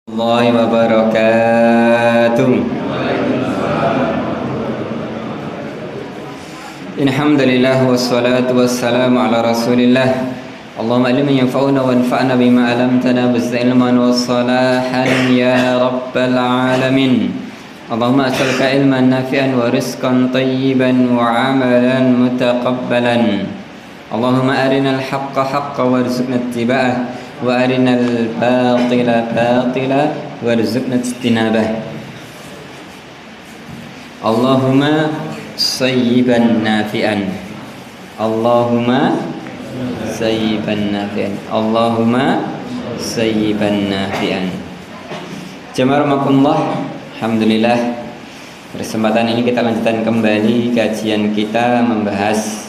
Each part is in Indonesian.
Warahmatullahi wabarakatuh. Alhamdulillah wassalatu wassalamu ala Rasulillah. Allahumma ilman yanfa'una wanfa'na bima 'allamtana wazidna ilman wassalahan ya rabbal alamin. Allahumma as'aluka ilman nafi'an wa rizqan tayyiban wa 'amalan mutaqabbalan. Allahumma arinal haqqa haqqan warzuqna ittiba'ah wa arinal batila batila warzuqna ijtinabah. Allahumma sayyiban nafi'an. Allahumma sayyiban nafi'an. Allahumma sayyiban nafi'an. Jamaah rahimakumullah. Alhamdulillah, kesempatan ini kita lanjutkan kembali kajian kita membahas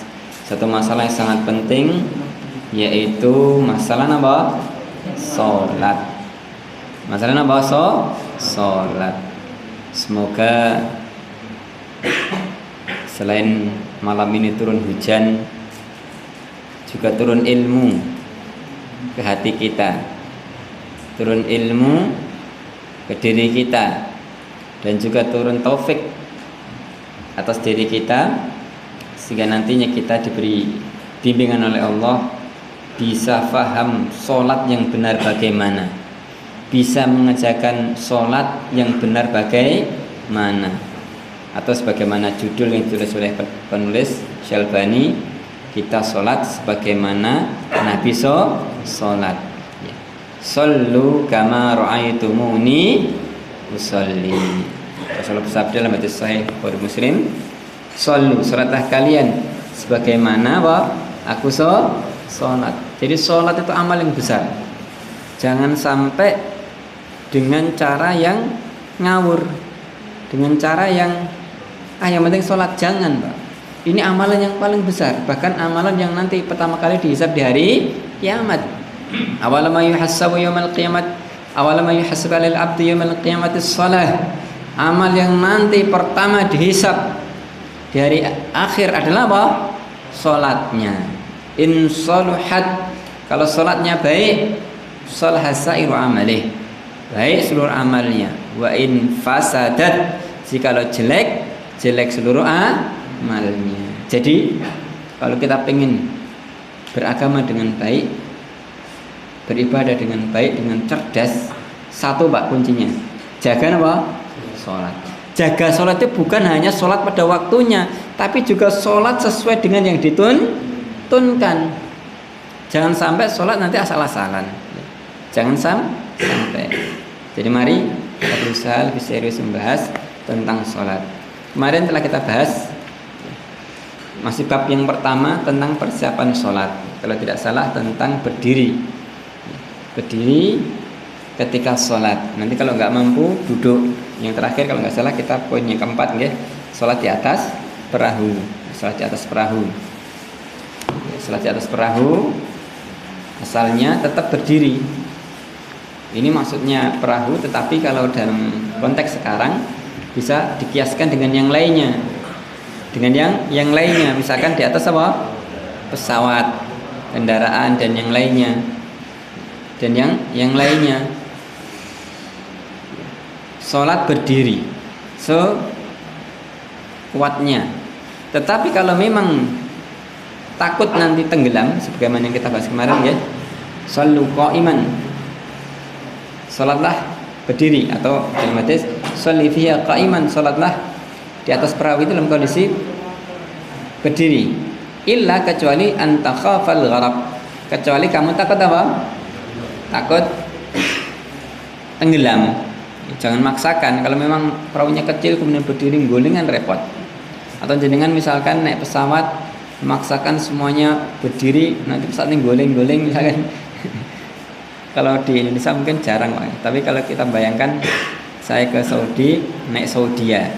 satu masalah yang sangat penting, yaitu masalah apa? Salat. Masalah apa? Salat. Semoga selain malam ini turun hujan, juga turun ilmu ke hati kita, turun ilmu ke diri kita, dan juga turun taufik atas diri kita, sehingga nantinya kita diberi bimbingan oleh Allah, bisa faham sholat yang benar bagaimana, bisa mengerjakan sholat yang benar bagaimana, atau sebagaimana judul yang ditulis oleh penulis Syalbani, kita sholat sebagaimana Nabi sholat. Sallu kama ra'aitumuni usolli. Rasulullah bersabda dalam hadis sahih Bukhari Muslim, sallu, salatlah kalian sebagaimana aku sholat. Jadi sholat itu amal yang besar. Jangan sampai dengan cara yang ngawur, dengan cara yang yang penting sholat. Jangan, Pak. Ini amalan yang paling besar, bahkan amalan yang nanti pertama kali dihisab di hari kiamat. Awalama yuhassabu yaumal qiyamat, awalama yuhassabu alil abdi yaumal qiyamati shalah. Amal yang nanti pertama dihisab di hari akhir adalah apa? Sholatnya. In saluhat, kalau sholatnya baik, salaha sairu amalih, baik seluruh amalnya. Wa in fasadat, jikalau jelek, jelek seluruh amalnya. Jadi kalau kita pengen beragama dengan baik, beribadah dengan baik, dengan cerdas, satu Pak kuncinya, jaga apa? Sholat. Jaga sholat itu bukan hanya sholat pada waktunya, tapi juga sholat sesuai dengan yang dituntunkan. Jangan sampai sholat nanti asal-asalan. Jangan sampai. Jadi mari kita berusaha lebih serius membahas tentang sholat. Kemarin telah kita bahas masih bab yang pertama tentang persiapan sholat. Kalau tidak salah tentang berdiri ketika sholat. Nanti kalau nggak mampu duduk. Yang terakhir kalau nggak salah kita poin yang keempat, ya, sholat di atas perahu. Sholat di atas perahu. Sholat di atas perahu asalnya tetap berdiri. Ini maksudnya perahu, tetapi kalau dalam konteks sekarang bisa dikiaskan dengan yang lainnya. Dengan yang lainnya, misalkan di atas apa? Pesawat, kendaraan dan yang lainnya. Dan yang lainnya. Sholat berdiri sekuatnya. Tetapi kalau memang takut nanti tenggelam, sebagaimana yang kita bahas kemarin, ya, shallu qa'iman, sholatlah berdiri, atau dalam hadis sholli fiha qa'iman, sholatlah di atas perahu itu dalam kondisi berdiri. Illa, kecuali antakhafal gharaq, kecuali kamu takut apa? Takut tenggelam. Jangan maksakan. Kalau memang perahunya kecil kemudian berdiri nggolingan repot. Atau jenengan misalkan naik pesawat memaksakan semuanya berdiri, nanti pesawatnya goling-goling misalkan. Kalau di Indonesia mungkin jarang, Pak. Tapi kalau kita bayangkan saya ke Saudi, naik Saudia,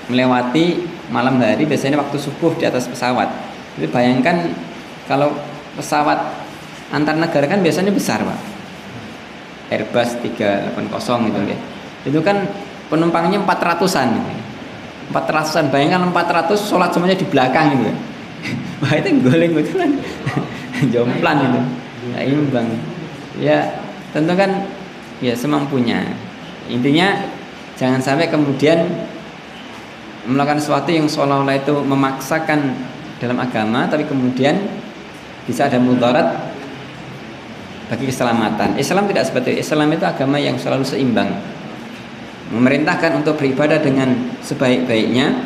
melewati malam hari, biasanya waktu subuh di atas pesawat. Jadi bayangkan kalau pesawat antar negara kan biasanya besar, Pak. Airbus 380 gitu, ya. Itu kan penumpangnya 400-an gitu. 400-an, bayangkan 400 sholat semuanya di belakang gitu. Wah, itu goleng gitu kan. Jomplang gitu. Nah, imbang. Ya, tentu kan ya semampunya. Intinya jangan sampai kemudian melakukan sesuatu yang seolah-olah itu memaksakan dalam agama, tapi kemudian bisa ada mudarat bagi keselamatan. Islam tidak seperti itu. Islam itu agama yang selalu seimbang, memerintahkan untuk beribadah dengan sebaik-baiknya,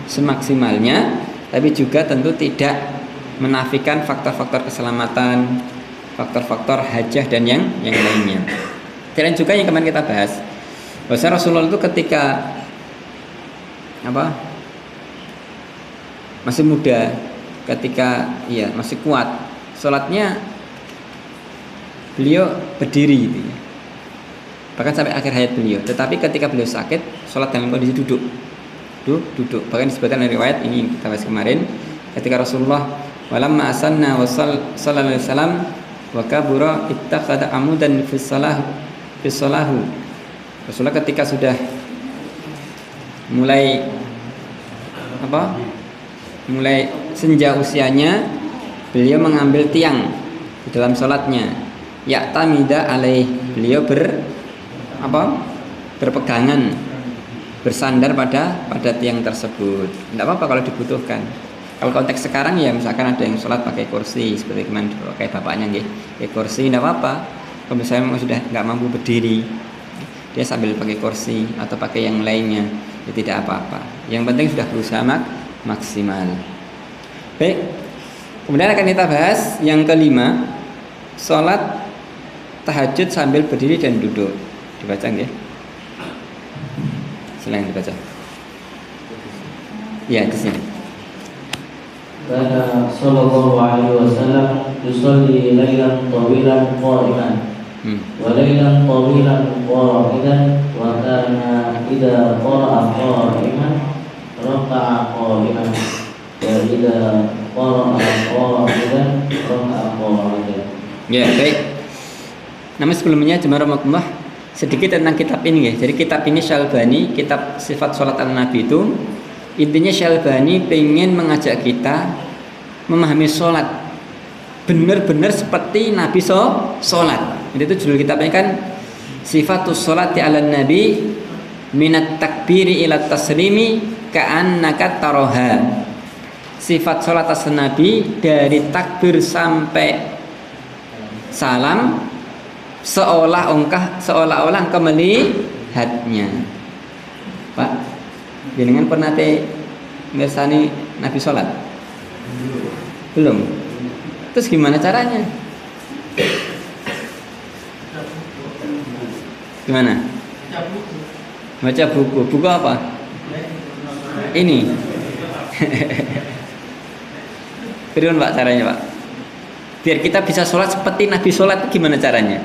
semaksimalnya, tapi juga tentu tidak menafikan faktor-faktor keselamatan, faktor-faktor hajah dan yang lainnya. Dan juga yang kemarin kita bahas, bahwa Rasulullah itu ketika masih muda, ketika masih kuat, sholatnya beliau berdiri gitu ya. Bahkan sampai akhir hayat beliau. Tetapi ketika beliau sakit, sholat dalam kondisi duduk. Bahkan disebutkan dari riwayat ini kita bahas kemarin, ketika Rasulullah walamma asanna wa sallallahu alaihi wasallam wa kabura ittakhadha amudan fi salahu. Rasulullah ketika sudah mulai senja usianya, beliau mengambil tiang di dalam sholatnya, ya'tamida alaih, beliau berpegangan, bersandar pada tiang tersebut. Tidak apa-apa kalau dibutuhkan. Kalau konteks sekarang ya misalkan ada yang sholat pakai kursi seperti kemarin kayak bapaknya pakai kursi, tidak apa-apa. Kalau misalnya sudah nggak mampu berdiri, dia sambil pakai kursi atau pakai yang lainnya, ya tidak apa-apa. Yang penting sudah berusaha maksimal. Baik, kemudian akan kita bahas yang kelima, sholat tahajud sambil berdiri dan duduk. Dibaca nggih? Silakan dibaca. Ya, di sini. Kana sallallahu alaihi wasallam yusalli lailan tawilan qa'iman wa lailan tawilan qa'idan wa kana idza qara'a qa'iman raka'a qa'iman wa idza qara'a qa'idan raka'a qa'idan. Ya, baik. Namun sebelumnya jemaah rahmatullah, sedikit tentang kitab ini ya. Jadi kitab ini Syalbani, kitab sifat sholat Nabi itu, intinya Syalbani pengen mengajak kita memahami sholat benar-benar seperti Nabi sholat. Itu judul kitabnya kan Sifatus Sholati ala Nabi minat takbiri ila taslimi ka'annaka taroha. Sifat sholat atas Nabi dari takbir sampai salam seolah-olah engkau melihatnya. Pak, jenengan pernah mirsani Nabi sholat? Belum. Terus gimana caranya? Gimana? Baca buku. Buku apa? Ini. Berikan Pak caranya Pak. Biar kita bisa sholat seperti Nabi sholat, gimana caranya?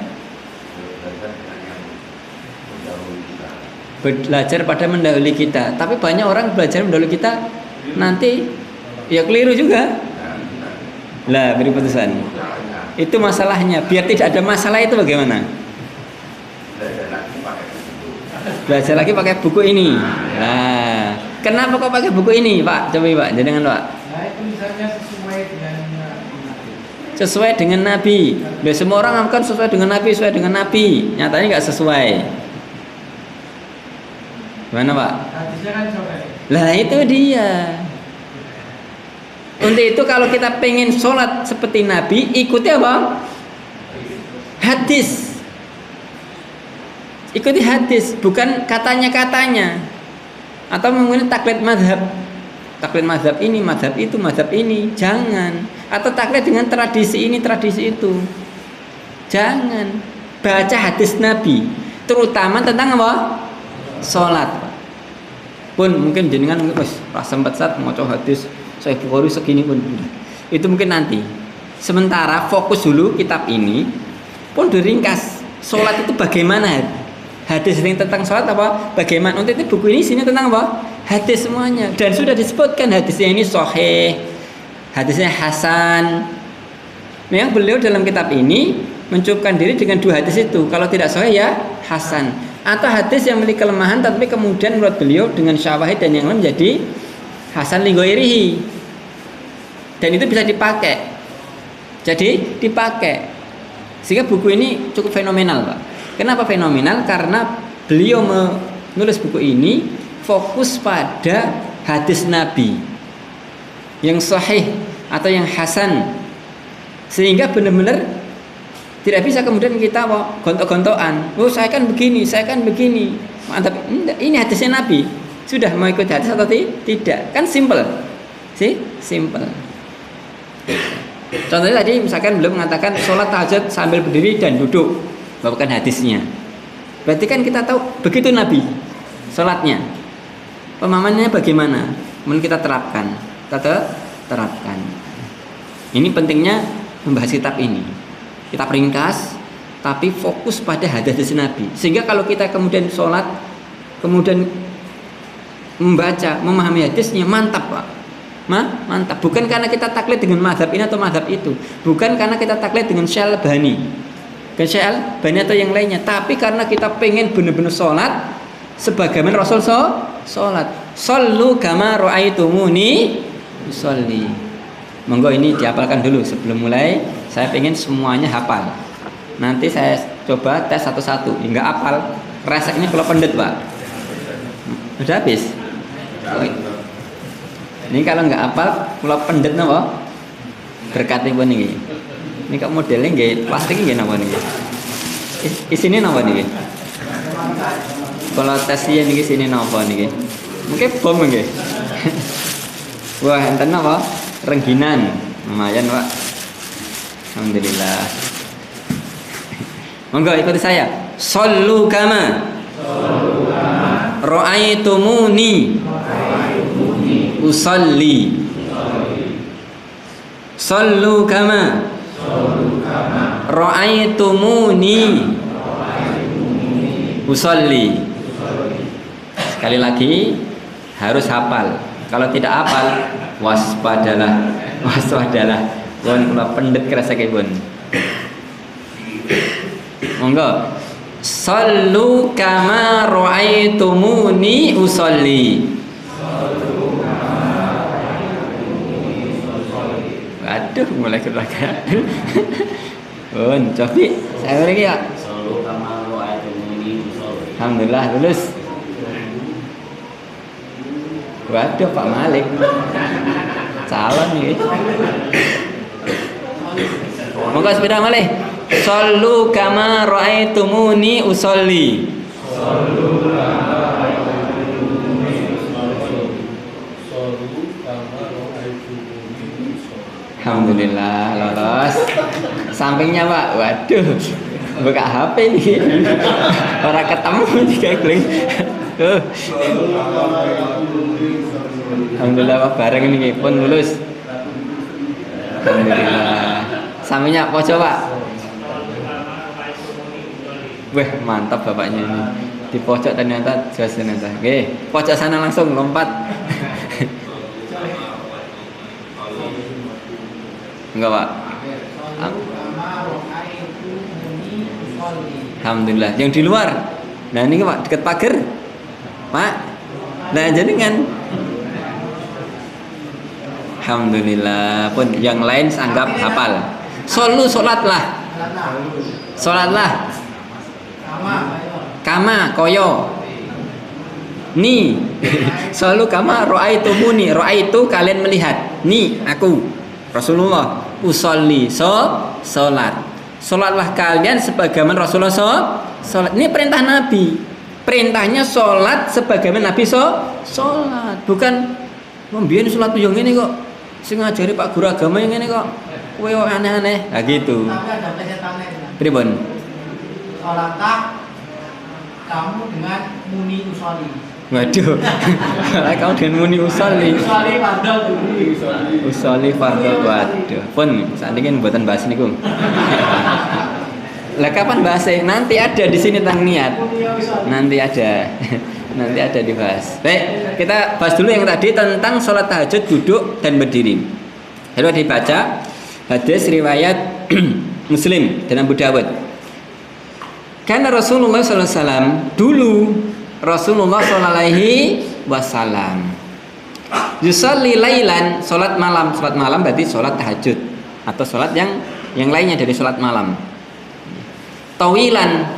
Belajar pada mendahului kita. Tapi banyak orang belajar mendahului kita, nanti ya keliru juga. Lah, beri putusan. Itu masalahnya. Biar tidak ada masalah itu bagaimana? Belajar lagi pakai buku ini. Nah, kenapa kok pakai buku ini, Pak? Coba Pak, jangan Pak. Nah, itu misalnya sesuai dengan Nabi. Semua orang kan sesuai dengan Nabi, nyatanya nggak sesuai. Gimana Pak? Lah itu dia. Untuk itu kalau kita pengen sholat seperti Nabi, ikuti apa? Hadis. Ikuti hadis, bukan katanya. Atau menggunakan taklid mazhab. Taklid mazhab ini, mazhab itu, mazhab ini. Jangan. Atau taklid dengan tradisi ini, tradisi itu. Jangan. Baca hadis Nabi, terutama tentang apa? Sholat. Pun mungkin jenengan pas sempat saat mau coba hadis Sahih Bukhari segini pun itu mungkin nanti. Sementara fokus dulu kitab ini pun diringkas. Sholat itu bagaimana? Hadis ini tentang sholat apa? Bagaimana? Untuk itu buku ini sini tentang apa? Hadis semuanya. Dan sudah disebutkan hadisnya ini sahih, hadisnya hasan. Memang beliau dalam kitab ini mencukupkan diri dengan dua hadis itu. Kalau tidak sahih ya hasan. Atau hadis yang memiliki kelemahan tapi kemudian menurut beliau dengan syawahid dan yang lain menjadi hasan li ghairihi. Dan itu bisa dipakai. Jadi dipakai. Sehingga buku ini cukup fenomenal, Pak. Kenapa fenomenal? Karena beliau menulis buku ini fokus pada hadis Nabi yang sahih atau yang hasan, sehingga benar-benar tidak bisa kemudian kita gontok-gontokan. Oh, saya kan begini, saya kan begini. Mantap. Ini hadisnya Nabi. Sudah mau ikut hadis atau tidak? Kan simple. Simple. Contohnya tadi misalkan beliau mengatakan sholat tahajud sambil berdiri dan duduk, bawakan hadisnya. Berarti kan kita tahu begitu Nabi sholatnya. Pemahamannya bagaimana? Kemudian kita terapkan. Terapkan. Ini pentingnya membahas kitab ini. Kita ringkas, tapi fokus pada hadis Nabi. Sehingga kalau kita kemudian sholat, kemudian membaca, memahami hadisnya, mantap Pak. Mantap. Bukan karena kita taklid dengan mazhab ini atau mazhab itu, bukan karena kita taklid dengan Syekh Albani atau yang lainnya, tapi karena kita pengen benar-benar sholat sebagaimana Rasul sholat. Shollu kama ra'aitumuni usolli. Monggo ini dihafalkan dulu sebelum mulai. Saya pengen semuanya hafal. Nanti saya coba tes satu-satu. Hingga hafal. Reseknya kalau pendet Pak. Udah habis. Ini kalau nggak hafal, kalau pendet napa? Berkati pun ini. Ini kok modelnya nggak plastik nggak napa nih? Isinya napa nih? Kalau tesnya nih sini napa nih? Mungkin bom nggak? Wah, enten napa? Rengginan, lumayan Pak. Alhamdulillah. Monggo ikuti saya. Shollu kama ra'aitumuni usolli. Shollu kama ra'aitumuni usolli. Sekali lagi harus hafal. Kalau tidak hafal, waspadalah. Won kula pendet kresakipun. Monggo. Shollu kama ra'aitumuni usolli. Waduh, mulai kelakan. Cobi, saya lagi ya. Alhamdulillah lulus. Waduh, Pak Malik. Calon nih. Moga sepeda malih. Shollu kama ra'aitumuni usolli. Alhamdulillah lolos. Sampingnya Pak. Waduh. Buka HP nih. Orang ketemu juga kling. Alhamdulillah Pak bareng ini pun lulus. Alhamdulillah. Sampingnya pojok Pak. Wah mantap bapaknya ini. Di pojok ternyata jelas ternyata. Oke, pojok sana langsung lompat. Enggak Pak. Alhamdulillah. Yang di luar. Nah ini Pak dekat pagar. Pak. Nah jadi kan. Alhamdulillah. Pun yang lain anggap hafal. Sholatlah. Kama koyo. Ni. Selalu kama ra'aitumuni. Ra'aitu kalian melihat. Ni aku. Rasulullah usolli sholat. Sholatlah kalian sebagaimana Rasulullah sholat. Ini perintah Nabi. Perintahnya sholat sebagaimana Nabi sholat. Bukan membiayai sholat yang ini kok. Sing ngajari Pak Guru agama yang ini kok. Kowe aneh-aneh. Nah gitu. Tapi ada plesetannya. Pripun? Sholatkah kamu dengan muni usolli? Waduh. Kamu dengan muni usolli. Usolli fardhu. Usolli fardhu. Waduh. Pun saat ini buatan bahas niku. Lah kapan bahasnya? Nanti ada di sini tentang niat. Nanti ada dibahas. Baik, kita bahas dulu yang tadi tentang sholat tahajud duduk dan berdiri. Lalu dibaca hadis riwayat Muslim dan Abu Dawud. Karena Rasulullah SAW dulu Rasulullah SAW yusalli lailan, sholat malam berarti sholat tahajud atau sholat yang lainnya dari sholat malam. Tawilan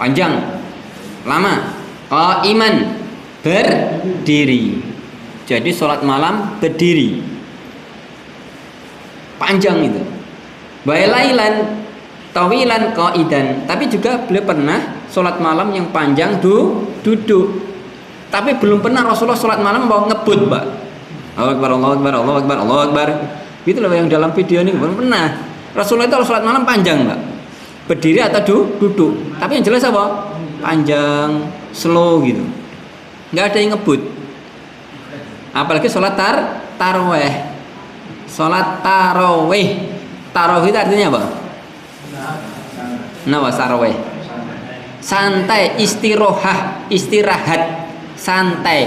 panjang, lama. Qa'iman, berdiri. Jadi sholat malam berdiri, panjang itu. Walailan tawilan qa'idan. Tapi juga beliau pernah sholat malam yang panjang duduk. Tapi belum pernah Rasulullah sholat malam mau ngebut, Pak. Allahu Akbar, Allahu Akbar, Allahu Akbar, Allahu Akbar. Gitu loh yang dalam video ini belum pernah. Rasulullah itu sholat malam panjang, Pak. Berdiri atau duduk. Tapi yang jelas apa? Panjang, slow gitu. Nggak ada yang ngebut. Apalagi sholat taraweh. Sholat taraweh. Taraweh itu artinya apa? Nah, taraweh. Santai, istirahat, santai.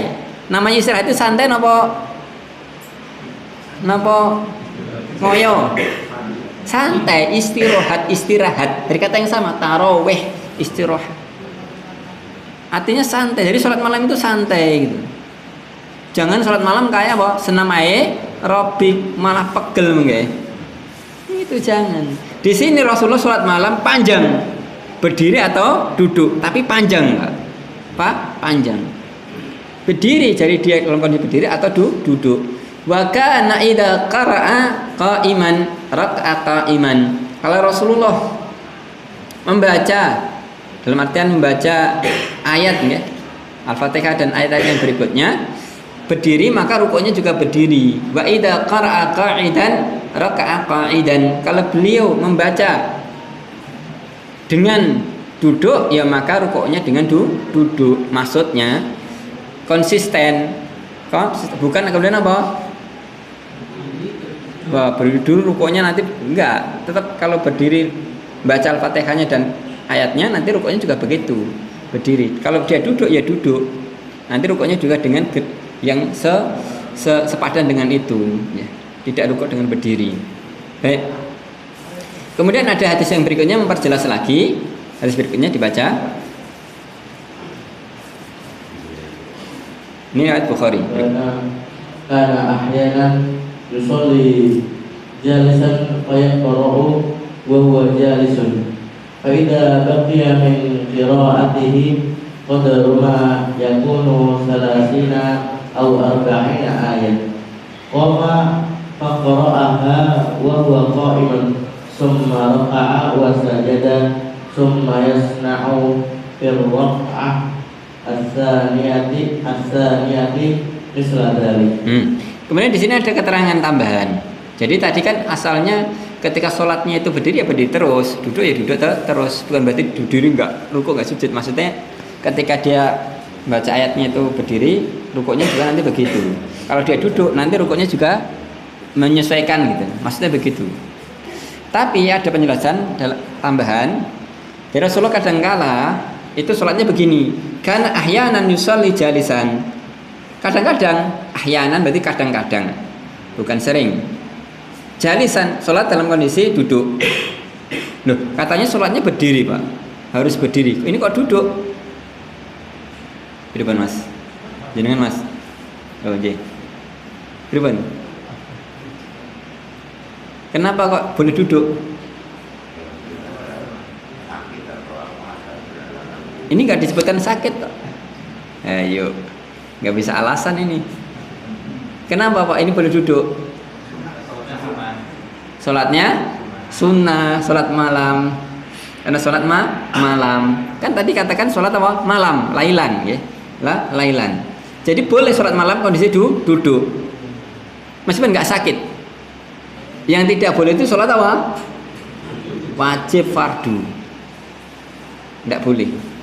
Namanya istirahat itu santai napa ngoyo? Santai, istirahat. Dari kata yang sama, taraweh, istirahat. Artinya santai. Jadi sholat malam itu santai gitu. Jangan sholat malam kayak apa? Senam aerobik, malah pegel mengke. Itu jangan. Di sini Rasulullah sholat malam panjang. Berdiri atau duduk, tapi panjang, Pak. Panjang. Berdiri, jadi dia dalam kondisi berdiri atau duduk. Wa kana idza qara'a qa'iman raka'a qa'iman. Kalau Rasulullah membaca, dalam artian membaca ayat ya, Al-Fatihah dan ayat-ayat yang berikutnya, berdiri maka rukuknya juga berdiri. Wa idza qara'a qa'idan raka'a qa'idan. Kalau beliau membaca dengan duduk, ya maka rukuknya dengan duduk. Maksudnya konsisten. Bukan kemudian apa? Wah, berdiri dulu rukuknya nanti enggak. Tetap kalau berdiri baca Al-Fatihahnya dan ayatnya, nanti rukuknya juga begitu. Berdiri. Kalau dia duduk ya duduk. Nanti rukuknya juga dengan yang sepadan dengan itu, ya. Tidak rukuk dengan berdiri. Baik. Kemudian ada hadis yang berikutnya memperjelas lagi. Hadis berikutnya dibaca. Ini ayat Bukhari. Karena ahyanan yusolli jalisan fayaqra'u wa huwa jalisun. Fa idza baqiya min qira'atihi qadru ma yakunu 30 aw 40 ayat. Qama faqra'aha wa huwa qa'iman. Summa raka'a wa sajada. Summa yasna'u fil raka'ah as-saniyati misla dzalik. Kemudian di sini ada keterangan tambahan. Jadi tadi kan asalnya ketika sholatnya itu berdiri ya berdiri terus, duduk ya duduk terus. Bukan berarti berdiri enggak rukuk enggak sujud. Maksudnya ketika dia baca ayatnya itu berdiri, rukuknya juga nanti begitu. Kalau dia duduk nanti rukuknya juga menyesuaikan gitu. Maksudnya begitu. Tapi ada penjelasan tambahan. Jadi Rasulullah kadangkala itu sholatnya begini. Karena ahyanan yusolli jalisan. Kadang-kadang, ahyanan berarti kadang-kadang, bukan sering. Jalisan, sholat dalam kondisi duduk. Loh, katanya sholatnya berdiri, Pak. Harus berdiri. Ini kok duduk? Di depan, Mas. Jenengan, Mas. Oh, oke. Di depan. Kenapa kok boleh duduk? Ini nggak disebutkan sakit, kok. Ayo, nggak bisa alasan ini. Kenapa Pak ini boleh duduk? Sholatnya sunnah, sholat malam. Karena sholat malam. Kan tadi katakan sholat apa? Malam, lailan, ya. Lailan. Jadi boleh sholat malam kondisi duduk. Meskipun nggak sakit. Yang tidak boleh itu sholat apa? Wajib fardu. Nggak boleh.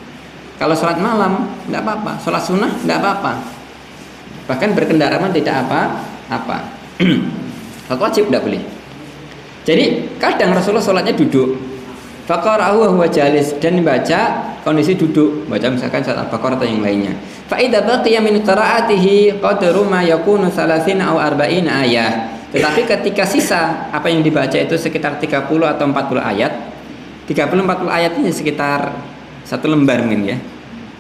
Kalau sholat malam tidak apa-apa, sholat sunnah tidak apa-apa. Bahkan berkendara pun tidak apa-apa. Sholat wajib tidak boleh. Jadi kadang Rasulullah sholatnya duduk. Faqara'ahu huwa jalis, dan dibaca kondisi duduk. Baca misalkan surat Al-Baqarah atau yang lainnya. Fa idza baqiya min qira'atihi qadru ma yakunu 30 aw 40 ayat. Tetapi ketika sisa apa yang dibaca itu sekitar 30 atau 40 ayat. 30-40 ayat ini sekitar 1 lembar mungkin ya.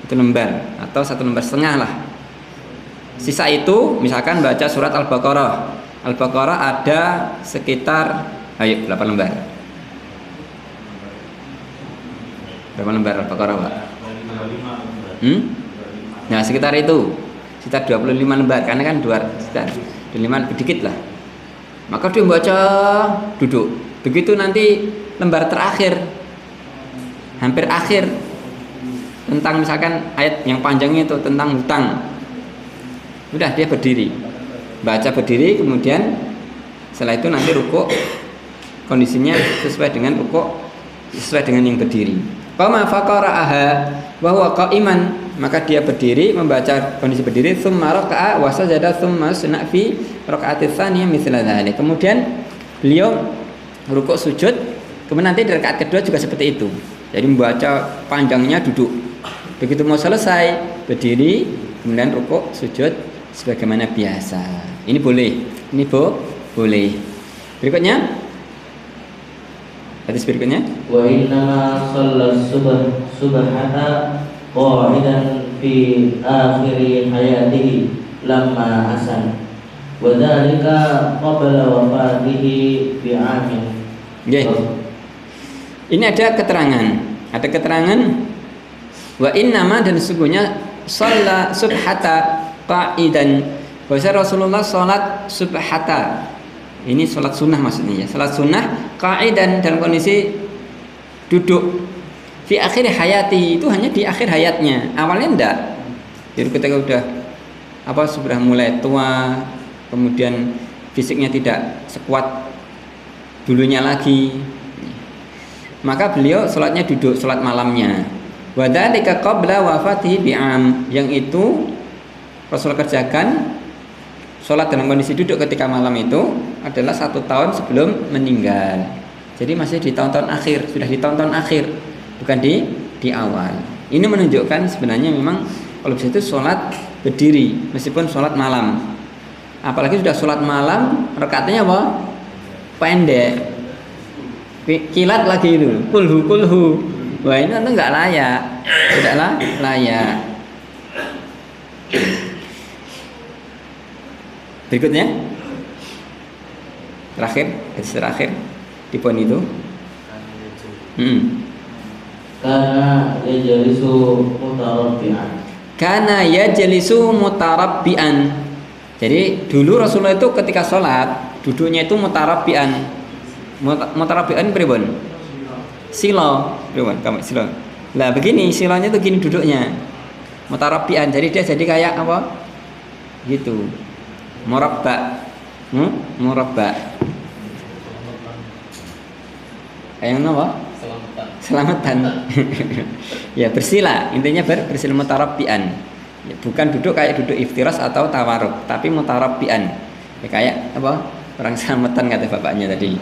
1 lembar atau 1 lembar setengah lah. Sisa itu misalkan baca surat Al-Baqarah. Al-Baqarah ada sekitar 8 lembar. Berapa lembar Al-Baqarah, Pak? Nah, sekitar itu. Sekitar 25 lembar karena kan sekitar 25 sedikit lah. Maka dia membaca duduk. Begitu nanti lembar terakhir, hampir akhir, tentang misalkan ayat yang panjangnya itu tentang hutang. Udah dia berdiri, baca berdiri, kemudian setelah itu nanti rukuk, kondisinya sesuai dengan rukuk, sesuai dengan yang berdiri. Qama faqara'aha wa huwa qa'iman, maka dia berdiri membaca kondisi berdiri, tsumma raka'a wa sajada tsumma sunna fi raka'atis tsaniyah mithla dzalik. Kemudian beliau rukuk sujud, kemudian nanti di rakaat kedua juga seperti itu. Jadi membaca panjangnya duduk. Begitu mau selesai berdiri, kemudian rukuk sujud sebagaimana biasa. Ini boleh. Ini boleh. Berikutnya hadis berikutnya, wa innama shalla subhata qa'idan fi akhir hayatihi lamma asan wa dzalika qabla wafatihi bi 'amin. Okay. Ini ada keterangan wa innama, dan sesungguhnya shalla subhata qa'idan, bahwa Rasulullah salat subhata, ini salat sunnah maksudnya ya, salat sunnah qa'idan dalam kondisi duduk, fi akhir hayati, itu hanya di akhir hayatnya, awalnya enggak. Jadi ketika sudah mulai tua, kemudian fisiknya tidak sekuat dulunya lagi, maka beliau salatnya duduk, salat malamnya. Wa dzalika qabla wafatihi bi'am, yang itu Rasul kerjakan sholat dalam kondisi duduk ketika malam itu adalah 1 tahun sebelum meninggal. Jadi masih di tahun-tahun akhir, sudah di tahun-tahun akhir, bukan di awal. Ini menunjukkan sebenarnya memang kalau bisa itu sholat berdiri meskipun sholat malam. Apalagi sudah sholat malam, rakaatnya apa? Pendek, kilat lagi itu, kulhu. Wah, ini tentu nggak layak, tidaklah layak. Berikutnya terakhir di poin itu, Kana yajlisu mutarabbian. Jadi dulu Rasulullah itu ketika sholat duduknya itu mutarabbian. Mutarabbian pripun? Silo, pripun? Kamu silo. Lah begini, silonya itu gini duduknya. Mutarabbian. Jadi dia jadi kayak apa? Gitu. Murabba. Kayak apa? Selamatan. Ya, bersila, intinya bersila mutarabbian. Ya, bukan duduk kayak duduk iftiras atau tawarruk, tapi mutarabbian. Ya, kayak apa? Orang selamatan kata bapaknya tadi.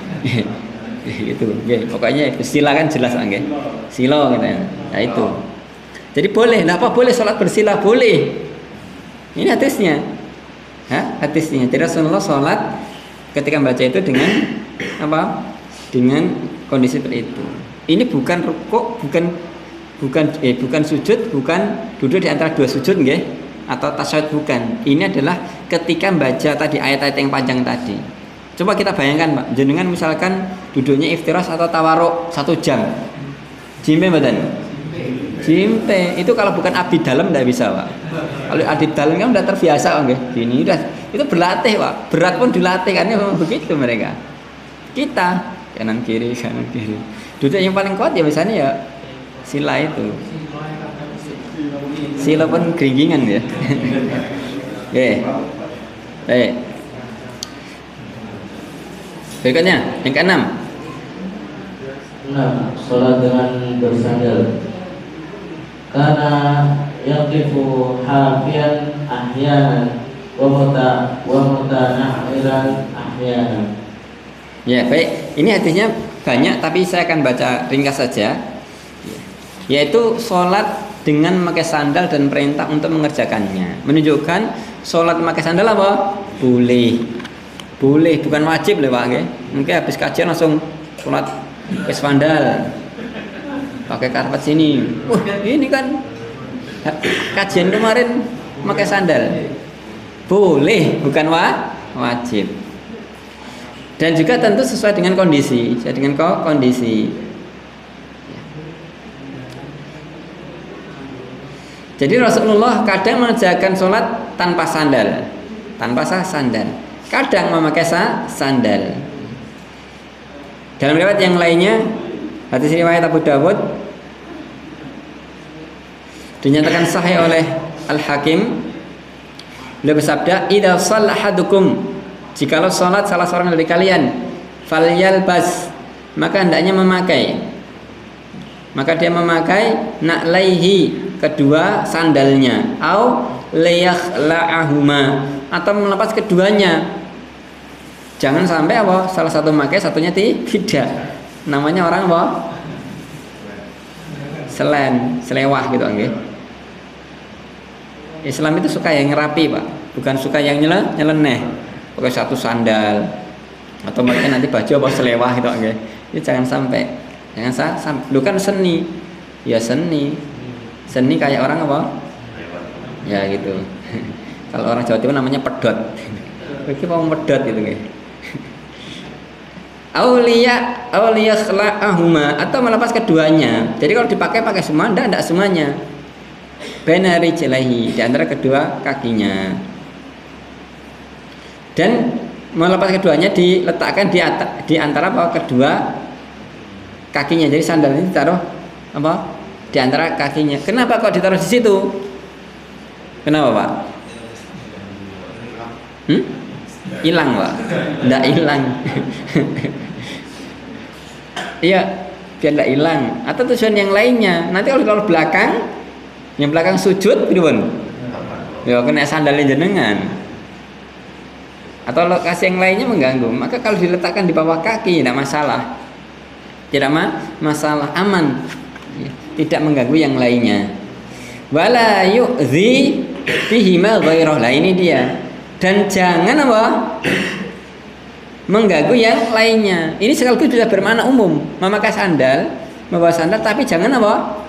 Gitu. Okay. Pokoknya bersila kan jelas nggih. Sila katanya. Nah itu. Jadi boleh. Lah apa boleh salat bersila? Boleh. Ini hadisnya. Hadisnya. Jadi Rasulullah sholat ketika membaca itu dengan apa? Dengan kondisi seperti itu. Ini bukan rukuk, bukan sujud, bukan duduk di antara dua sujud nggih, atau tasyahud, bukan. Ini adalah ketika membaca tadi ayat-ayat yang panjang tadi. Coba kita bayangkan, Pak, jenengan misalkan duduknya iftiras atau tawaruk 1 jam. Jimpe mboten? Jimpe. Itu kalau bukan abdi dalam tidak bisa, Pak. Kalau abdi dalam kan udah terbiasa, nggih. Gini udah itu berlatih, Pak. Berat pun dilatih, karena memang begitu mereka. Kita kanan kiri. Duduk yang paling kuat ya misalnya ya sila itu. Sila pun keringgingan ya. Berikutnya yang ke-6. Salat dengan bersandar. Karena yaqifu hafian ahyanan wa mutana'iran ahyanan. Ya, baik. Ini hadisnya banyak, tapi saya akan baca ringkas saja. Yaitu sholat dengan memakai sandal dan perintah untuk mengerjakannya. Menunjukkan sholat memakai sandal apa? Boleh, bukan wajib loh, Pak. Mungkin habis kajian langsung sholat pakai sandal, pakai karpet sini. Ini kan kajian kemarin pakai sandal. Boleh, bukan wajib. Dan juga tentu sesuai dengan kondisi, Jadi Rasulullah kadang mengerjakan sholat tanpa sandal, tanpa sandal. Kadang memakai sandal. Dalam riwayat yang lainnya, hadis riwayat Abu Dawud, dinyatakan sahih oleh Al-Hakim, beliau bersabda, "Idza shalla ahadukum," jikalau salat salah seorang dari kalian, falyalbas, maka hendaknya memakai. Maka dia memakai na'laihi, kedua sandalnya, au liyakhla'ahuma, atau melepas keduanya. Jangan sampai apa? Salah satu memakai, satunya tidak. Namanya orang apa? Selewah gitu nggih. Islam itu suka yang rapi, Pak, bukan suka yang nyeleneh. Pakai satu sandal atau mungkin nanti baju apa selewah gitu nggih. Ini jangan sampai. Lu kan seni. Ya seni kayak orang apa? Ya gitu. Kalau orang Jawa Timur namanya pedot. Iki mau pedot gitu nggih. Auliya khla'ahuma, atau melepas keduanya. Jadi kalau dipakai pakai semua, enggak semuanya. Benari jelahi, di antara kedua kakinya. Dan melepas keduanya diletakkan di antara apa? Kedua kakinya. Jadi sandal ini ditaruh apa? Di antara kakinya. Kenapa kok ditaruh di situ? Kenapa, Pak? Hilang, Pak. Enggak hilang. Iya, biar enggak hilang. Atau tujuan yang lainnya. Nanti kalau belakang, yang belakang sujud, pripun? Ya kena sandalnya jenengan. Atau lokasi yang lainnya mengganggu, maka kalau diletakkan di bawah kaki tidak masalah. Tidak masalah, aman. Tidak mengganggu yang lainnya. Wala yu'dzi bihima ghairah. Lah ini dia. Dan jangan apa? Mengganggu yang lainnya. Ini sekaligus sudah bermakna umum. Memakai sandal, membawa sandal, tapi jangan apa?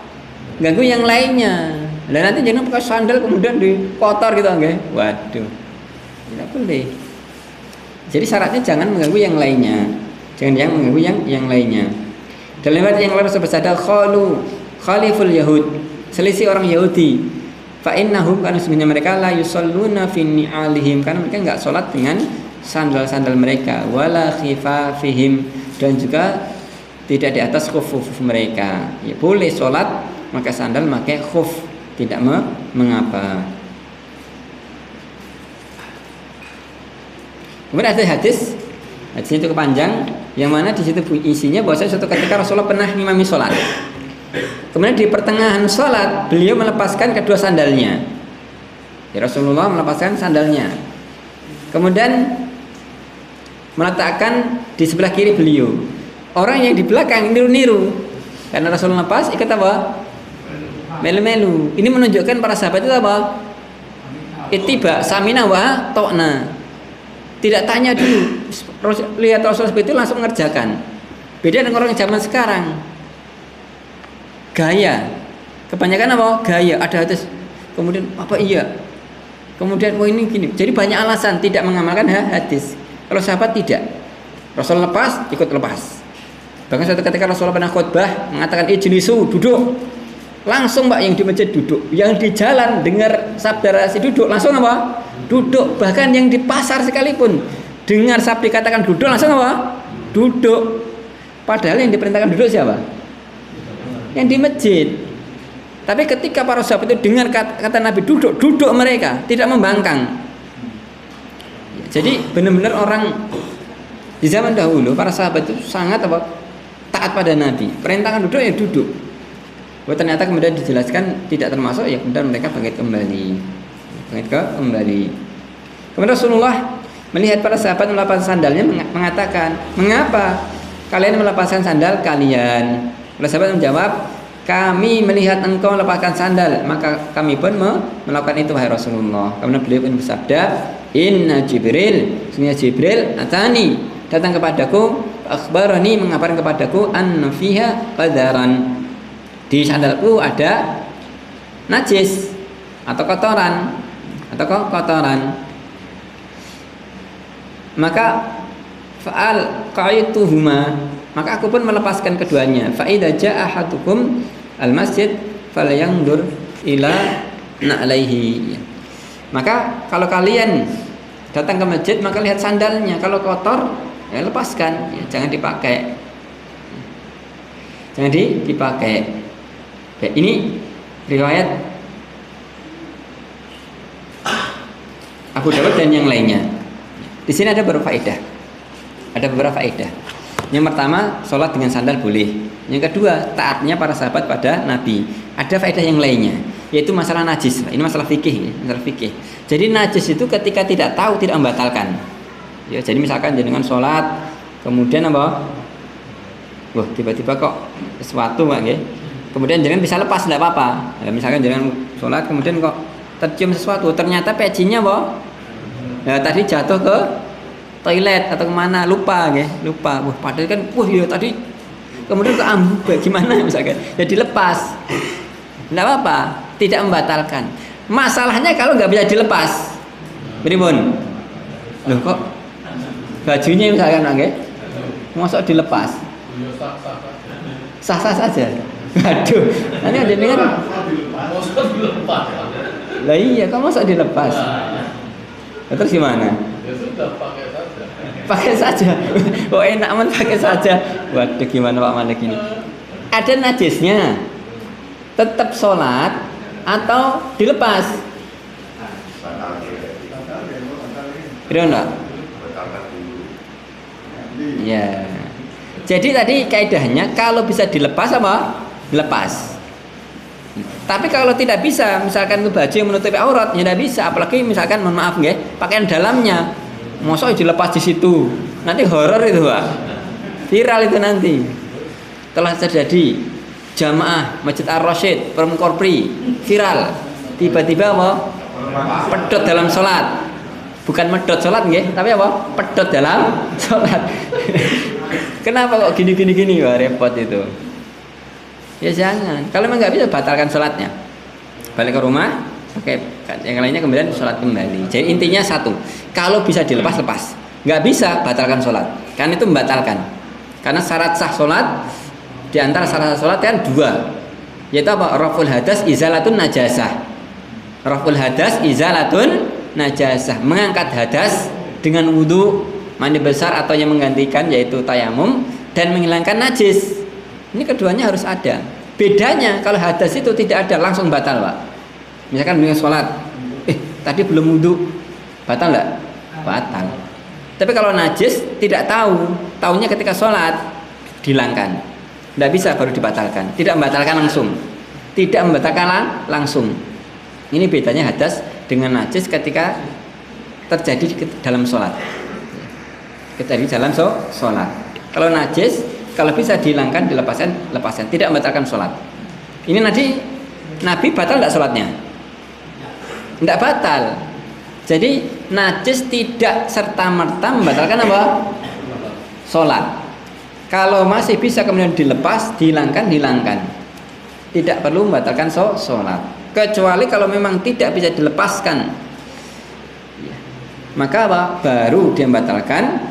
Ganggu yang lainnya. Dan nanti jangan pakai sandal kemudian dikotor gitu nggih. Waduh. Tidak boleh. Jadi syaratnya jangan mengganggu yang lainnya. Jangan mengganggu yang lainnya. Dalam riwayat yang lain bersabda, khaliful yahud, selisih orang Yahudi. Fa innahum, karena sebenarnya mereka la yusalluna fi ni'alihim, karena mereka enggak salat dengan sandal-sandal mereka, wala khifafihim, dan juga tidak di atas khuf mereka. Ya boleh salat pakai sandal, pakai khuf, tidak mengapa. Kemudian ada hadis itu kepanjang, yang mana di situ isinya bahwa suatu ketika Rasulullah pernah ngimami sholat. Kemudian di pertengahan sholat beliau melepaskan kedua sandalnya. Ya, Rasulullah melepaskan sandalnya. Kemudian meletakkan di sebelah kiri beliau. Orang yang di belakang niru-niru, karena Rasulullah lepas ikut apa? Melu-melu. Ini menunjukkan para sahabat itu apa? Ittiba, samina wa ta'na. Tidak tanya dulu, lihat Rasulullah seperti itu langsung mengerjakan. Beda dengan orang zaman sekarang. Gaya, kebanyakan apa? Gaya. Ada hadis, kemudian apa iya? Kemudian ini gini. Jadi banyak alasan tidak mengamalkan hadis. Kalau sahabat tidak. Rasul lepas, ikut lepas. Bahkan suatu ketika Rasulullah pernah khutbah mengatakan ijlisu, duduk. Langsung Mbak yang di masjid duduk, yang di jalan dengar sabda Rasul duduk, langsung apa? Duduk. Bahkan yang di pasar sekalipun dengar sabda katakan duduk, langsung apa? Duduk. Padahal yang diperintahkan duduk siapa? Yang di masjid. Tapi ketika para sahabat itu dengar kata Nabi duduk, duduk mereka, tidak membangkang. Jadi benar-benar orang di zaman dahulu para sahabat itu sangat apa? Taat pada Nabi. Perintahkan duduk ya duduk. Ternyata kemudian dijelaskan tidak termasuk, ya kemudian mereka bangkit kembali. Kemudian Rasulullah melihat para sahabat melepaskan sandalnya, mengatakan, mengapa kalian melepaskan sandal kalian? Para sahabat menjawab, kami melihat engkau melepaskan sandal, maka kami pun melakukan itu wahai Rasulullah. Kemudian beliau pun bersabda, Inna Jibril, sesungguhnya Jibril atani, datang kepadaku, akhbarani, mengabarkan kepadaku, anna fiha qadaran, di sandalku ada najis atau kotoran. Maka fa'al qaituhuma, maka aku pun melepaskan keduanya. Fa idza jaa ahadukum al masjid falyandur ila na'laihi. Maka kalau kalian datang ke masjid maka lihat sandalnya, kalau kotor ya lepaskan, ya, jangan dipakai. Jangan dipakai. Ya, ini riwayat Abu Dawud dan yang lainnya. Di sini ada beberapa faedah. Ada beberapa faedah. Yang pertama, sholat dengan sandal boleh. Yang kedua, taatnya para sahabat pada Nabi. Ada faedah yang lainnya, yaitu masalah najis. Ini masalah fikih, masalah fikih. Jadi najis itu ketika tidak tahu tidak membatalkan. Ya, jadi misalkan jenengan sholat, kemudian apa? Wah, tiba-tiba kok sesuatu Pak, ya. Kemudian jenengan bisa lepas, tidak apa-apa. Ya, misalkan jenengan sholat, kemudian kok tercium sesuatu, ternyata pecinya apa? Ya, tadi jatuh ke toilet atau kemana, lupa, ya, lupa. Wah, padahal kan, ya tadi kemudian ke ambuk, gimana misalkan? Jadi lepas, tidak apa-apa, tidak membatalkan. Masalahnya kalau nggak bisa dilepas, beribun. Loh kok bajunya misalkan, ya, masuk dilepas, sah-sah saja. Aduh, nanti ada dengar. Lah iya, kamu masuk dilepas. Terus gimana? Ya sudah pakai saja. Pakai saja. Oh enak man pakai saja. Waduh gimana Pak Malik ini? Ada najisnya. Tetap sholat atau dilepas? Kira enggak? Ya. Jadi tadi kaidahnya kalau bisa dilepas apa? Dilepas. Tapi kalau tidak bisa, misalkan itu baju yang menutupi aurat, ya tidak bisa. Apalagi misalkan, mohon maaf ya, pakaian dalamnya, mosok dilepas di situ, nanti horor itu Pak, viral itu nanti. Telah terjadi jamaah Masjid Ar-Rasyid Permkorpri viral, tiba-tiba apa? Pedot dalam sholat, bukan medot sholat ya, tapi apa? Pedot dalam sholat. Kenapa kok gini? Wah repot itu. Ya jangan. Kalau memang nggak bisa, batalkan sholatnya. Balik ke rumah, oke. Yang lainnya kemudian sholat kembali. Jadi intinya satu, kalau bisa dilepas lepas. Nggak bisa, batalkan sholat. Karena itu membatalkan. Karena syarat sah sholat, di antara syarat sah sholat kan dua, yaitu apa? Raful hadas izalatun najasah. Raful hadas izalatun najasah. Mengangkat hadas dengan wudhu, mandi besar atau yang menggantikan yaitu tayamum, dan menghilangkan najis. Ini keduanya harus ada. Bedanya kalau hadas itu tidak ada, langsung batal Pak. Misalkan dengan sholat, tadi belum wudhu, batal enggak? Batal. Tapi kalau najis tidak tahu, tahunya ketika sholat, dihilangkan. Tidak bisa baru dibatalkan. Tidak membatalkan langsung. Tidak membatalkan langsung. Ini bedanya hadas dengan najis ketika terjadi dalam sholat. Terjadi dalam sholat. Kalau najis, kalau bisa dihilangkan, lepaskan, tidak membatalkan sholat. Ini nanti Nabi batal tidak sholatnya? Tidak batal. Jadi najis tidak serta-merta membatalkan apa? Sholat. Kalau masih bisa kemudian dilepas, dihilangkan. Tidak perlu membatalkan sholat. Kecuali kalau memang tidak bisa dilepaskan, maka apa? Baru dia membatalkan,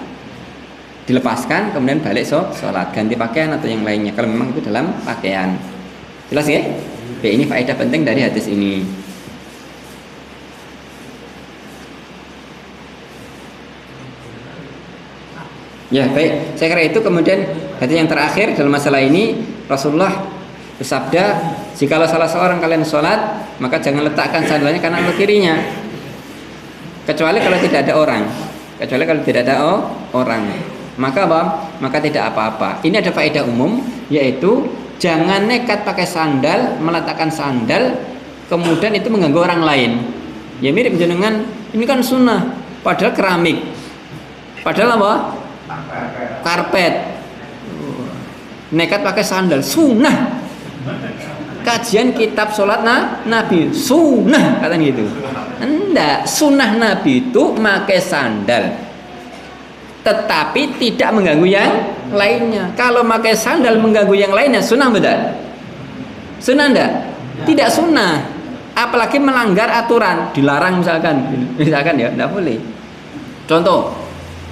dilepaskan, kemudian balik sholat, ganti pakaian atau yang lainnya. Kalau memang itu dalam pakaian. Jelas ya? Oke, ini faedah penting dari hadis ini. Ya baik, saya kira itu. Kemudian hadis yang terakhir dalam masalah ini, Rasulullah bersabda, jikalau salah seorang kalian sholat, maka jangan letakkan sandalnya kanan atau kirinya, kecuali kalau tidak ada orang. Maka apa? Maka tidak apa-apa. Ini ada faedah umum, yaitu jangan nekat pakai sandal, meletakkan sandal, kemudian itu mengganggu orang lain. Ya mirip dengan ini kan sunnah, padahal keramik, padahal apa? Karpet. Nekat pakai sandal, sunnah. Kajian kitab sholat Nabi, sunnah katanya gitu. Enggak, sunnah Nabi itu pakai sandal, tetapi tidak mengganggu yang lainnya. Kalau pakai sandal mengganggu yang lainnya, sunnah betul? Sunnah enggak? Tidak sunnah. Apalagi melanggar aturan, dilarang misalkan ya, enggak boleh. Contoh,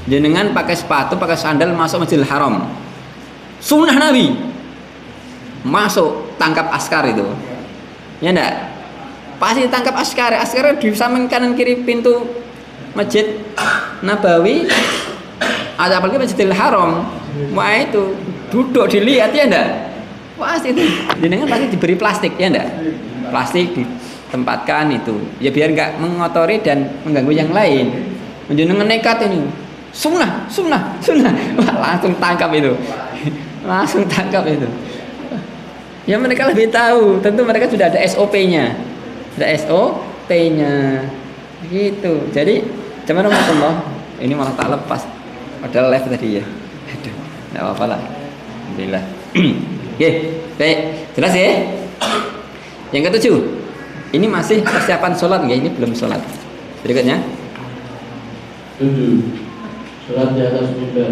jenengan pakai sepatu, pakai sandal masuk Masjidil Haram, sunnah Nabi, masuk tangkap askar itu, ya enggak? pasti ditangkap askar. Askar di samping kanan kiri pintu Masjid Nabawi, ada apalagi Masjidil Haram. Wah itu duduk dilihat ya enggak? Pasti itu jenengan pasti diberi plastik ya enggak? Plastik ditempatkan itu ya biar enggak mengotori dan mengganggu yang lain. Jenengan nekat ini. Sunnah. Wah, langsung tangkap itu. Langsung tangkap itu. Ya mereka lebih tahu, tentu mereka sudah ada SOP-nya. Ada SOP-nya. Gitu. Jadi, cuman Allah, ini malah tak lepas. Padahal live tadi ya. Aduh, enggak apa-apa lah. Alhamdulillah. Oke, baik. Jelas ya? Yang ketujuh. Ini masih persiapan sholat ya, ini belum sholat. Berikutnya. 7. Sholat di atas mimbar.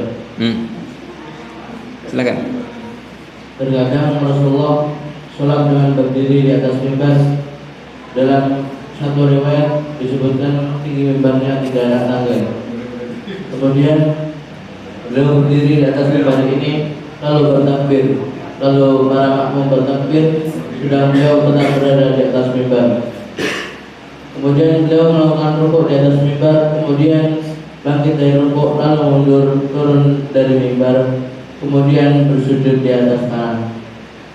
Silakan. Terkadang Rasulullah sholat dengan berdiri di atas mimbar. Dalam satu riwayat disebutkan tinggi mimbarnya 3 anak tangga. Kemudian beliau berdiri di atas mimbar ini lalu bertakbir. Lalu para makmum bertakbir sedang beliau tetap berada di atas mimbar. Kemudian beliau melakukan rukuk di atas mimbar. Kemudian bangkit dari rukuk lalu mundur turun dari mimbar. Kemudian bersujud di atas tanah.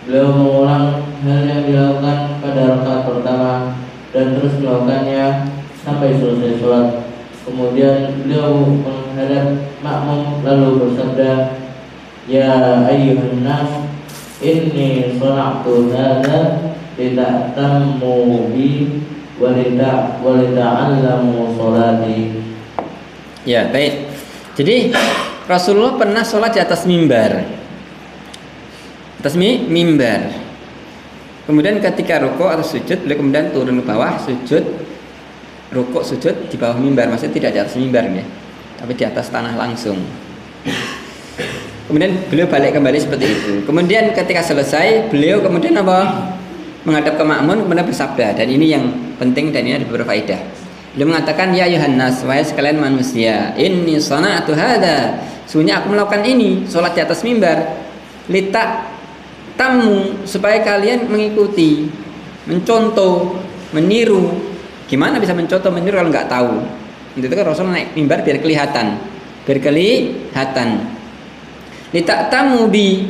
Beliau mengulang hal yang dilakukan pada rakaat pertama dan terus melakukannya sampai selesai sholat. Kemudian beliau menghadap makmum lalu bersabda, "Ya ayyuhan nas, inni shana'tu hadza lita'tammu bi wa lita'allamu sholati." Ya, baik. Jadi Rasulullah pernah sholat di atas mimbar. Atas mimbar. Kemudian ketika rukuk atau sujud, beliau kemudian turun ke bawah, sujud, rukuk, sujud di bawah mimbar. Maksudnya tidak di atas mimbar ya, tapi di atas tanah langsung. Kemudian beliau balik kembali seperti itu. Kemudian ketika selesai, beliau kemudian apa? Menghadap ke makmum kemudian bersabda. Dan ini yang penting dan ini ada beberapa faedah. Beliau mengatakan, "Ya Yohanes, wahai sekalian manusia, inni shana'tu hadza." Sesungguhnya aku melakukan ini, sholat di atas mimbar. Litak tamu, supaya kalian mengikuti, mencontoh, meniru. Gimana bisa mencontoh, meniru kalau nggak tahu? Itu kan Rasul naik mimbar biar kelihatan, Litak tamu bi,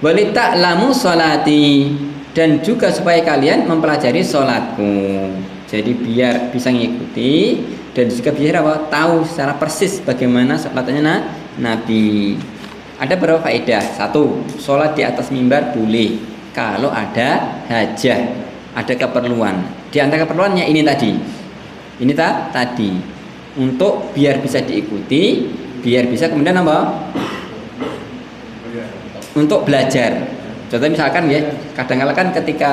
walitak lamu sholati, dan juga supaya kalian mempelajari sholatku. Jadi biar bisa mengikuti dan juga biar apa? Tahu secara persis bagaimana sholatnya Nabi. Ada beberapa faedah. 1, sholat di atas mimbar boleh kalau ada hajah, ada keperluan. Di antara keperluannya ini tadi. Ini tadi untuk biar bisa diikuti, biar bisa kemudian apa? Untuk belajar. Contohnya misalkan ya, kadang-kadang kan ketika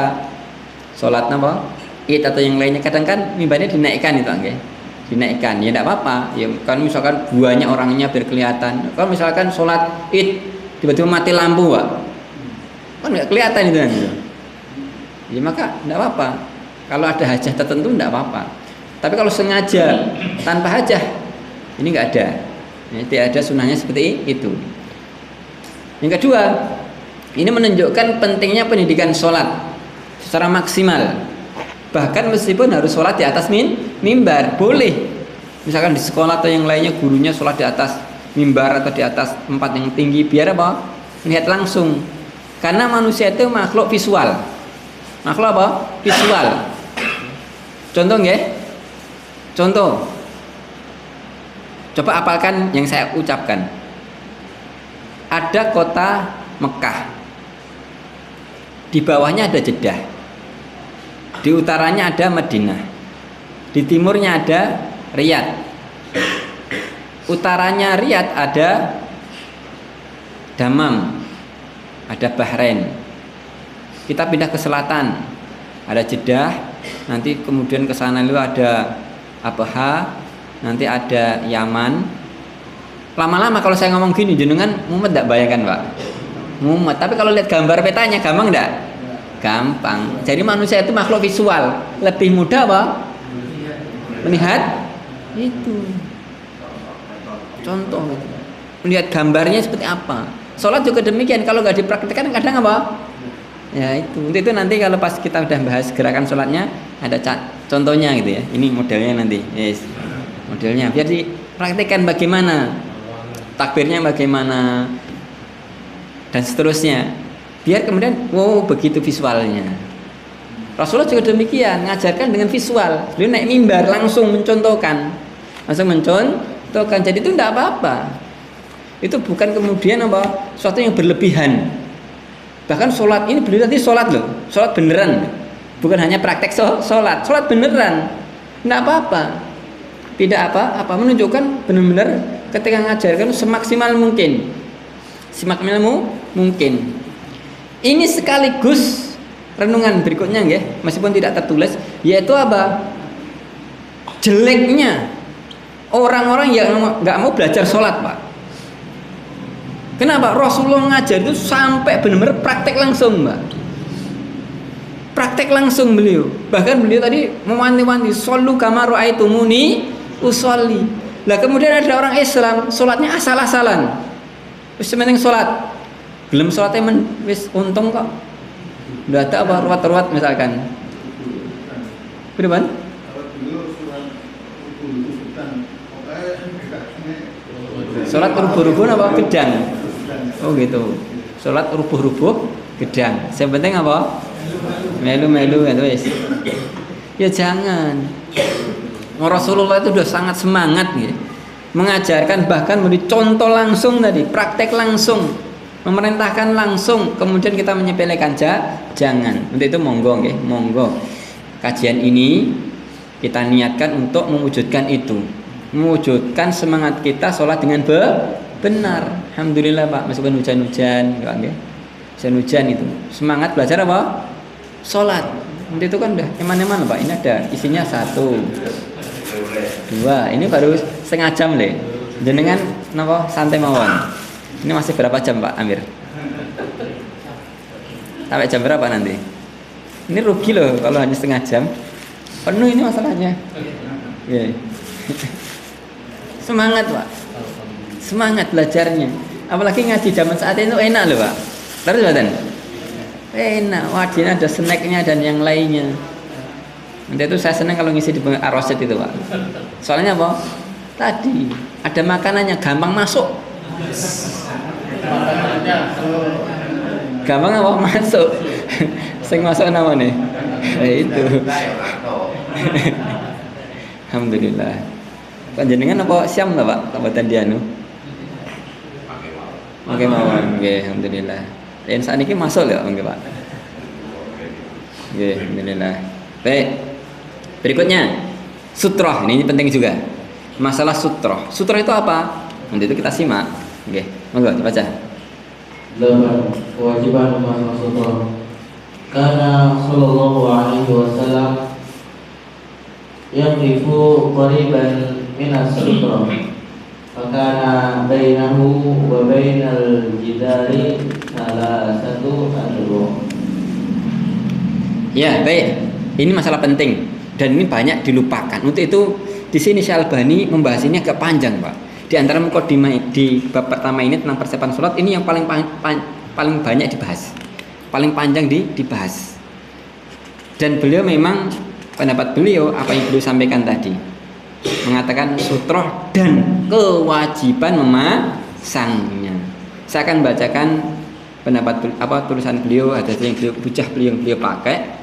sholat apa? Id atau yang lainnya kadang kan mimbarnya dinaikkan itu okay? Dinaikkan ya tidak apa-apa ya kan misalkan banyak orangnya biar kelihatan. Kalau misalkan sholat Id tiba-tiba mati lampu Pak, kan nggak kelihatan itu kan ya maka tidak apa-apa. Kalau ada hajah tertentu tidak apa-apa, tapi kalau sengaja tanpa hajah ini nggak ada ya, tidak ada sunnahnya seperti itu. Yang kedua, ini menunjukkan pentingnya pendidikan sholat secara maksimal. Bahkan meskipun harus sholat di atas mimbar, boleh. Misalkan di sekolah atau yang lainnya gurunya sholat di atas mimbar atau di atas tempat yang tinggi, biar apa? Melihat langsung. Karena manusia itu makhluk visual. Makhluk apa? Visual. Contoh ya? Contoh. Coba apalkan yang saya ucapkan. Ada kota Mekah. Di bawahnya ada Jeddah. Di utaranya ada Madinah. Di timurnya ada Riyadh. Utaranya Riyadh ada Damam, ada Bahrain. Kita pindah ke selatan, ada Jeddah. Nanti kemudian ke sana itu ada Abha, nanti ada Yaman. Lama-lama kalau saya ngomong gini, jenengan mumet enggak bayangkan, Pak? Mumet. Tapi kalau lihat gambar petanya gampang enggak? Gampang. Jadi manusia itu makhluk visual, lebih mudah apa? Melihat itu. Contoh gitu. Melihat gambarnya seperti apa. Sholat juga demikian. Kalau nggak dipraktikkan kadang apa? Ya itu. Untuk itu nanti kalau pas kita udah bahas gerakan sholatnya ada contohnya gitu ya. Ini modelnya nanti. Yes. Modelnya biar dipraktikkan bagaimana takbirnya bagaimana dan seterusnya. Biar kemudian begitu visualnya. Rasulullah juga demikian, ngajarkan dengan visual. Beliau naik mimbar langsung mencontohkan. Jadi itu tidak apa-apa. Itu bukan kemudian sesuatu yang berlebihan. Bahkan sholat ini beliau tadi sholat loh, sholat beneran, bukan hanya praktek sholat beneran, tidak apa-apa, tidak apa-apa, menunjukkan benar-benar ketika ngajarkan semaksimal mungkin. Ini sekaligus renungan berikutnya, ya, meskipun tidak tertulis, yaitu apa? Jeleknya orang-orang yang nggak mau belajar sholat, Pak. Kenapa? Rasulullah ngajar itu sampai benar-benar praktek langsung, Mbak. Praktek langsung beliau. Bahkan beliau tadi mewanti-wanti, "Shollu kama ra'aitumuni usolli." Lah kemudian ada orang Islam, sholatnya asal-asalan. Wis penting sholat. Belum sholatnya wis untung kok. Udah ada apa ruwat-ruwat misalkan. Berapa? Sholat rubuh-rubuh apa gedang? Oh gitu. Sholat rubuh-rubuh gedang. Yang penting apa? Melu-melu gitu wis. Ya jangan. Rasulullah itu sudah sangat semangat gitu. Mengajarkan bahkan memberi contoh langsung tadi, praktek langsung, memerintahkan langsung. Kemudian kita menyepelekan jangan. Untuk itu monggo nggih, monggo. Kajian ini kita niatkan untuk mewujudkan itu. Mewujudkan semangat kita sholat dengan benar. Alhamdulillah Pak, meskipun hujan-hujan, hujan-hujan itu semangat belajar apa? Sholat. Nanti itu kan udah eman-eman Pak. Ini ada isinya 1, 2. Ini baru setengah jam le. Jenengan napa santai mawon. Ini masih berapa jam Pak Amir? Sampai jam berapa nanti? Ini rugi loh kalau hanya setengah jam. Penuh ini masalahnya. Yeah. Semangat Pak, semangat belajarnya. Apalagi ngaji zaman saat itu enak loh Pak. Terus badan enak, wajib ada snacknya dan yang lainnya. Nanti itu saya senang kalau ngisi di Aroset itu Pak. Soalnya apa? Tadi ada makanannya gampang masuk. Gampang apa masuk? Sing masuk nama nih. Itu. Alhamdulillah. Panjenengan apa siam lah Pak? Kabupaten Dianu. Oke mawon. Oke, alhamdulillah. Dan saat ini masuk ya, oke Pak. Oke, alhamdulillah. Baik. Berikutnya sutroh. Ini penting juga. Masalah sutroh. Sutroh itu apa? Nanti itu kita simak. Oke, monggo dibaca. 8. Kewajiban memasang sutroh. Karena sallallahu alaihi wasallam yaqifu qariban minas sutroh, makana bainahu wa bainal jidari salah satu adru. Ya, baik. Ini masalah penting dan ini banyak dilupakan. Untuk itu di sini Syalbani membahas ini agak panjang, Pak. Di antara mukadimah di bab pertama ini tentang persiapan sholat, ini yang paling banyak dibahas, paling panjang dibahas. Dan beliau memang pendapat beliau apa yang beliau sampaikan tadi, mengatakan sutroh dan kewajiban memasangnya. Saya akan bacakan pendapat tulisan beliau, hadis yang beliau pakai.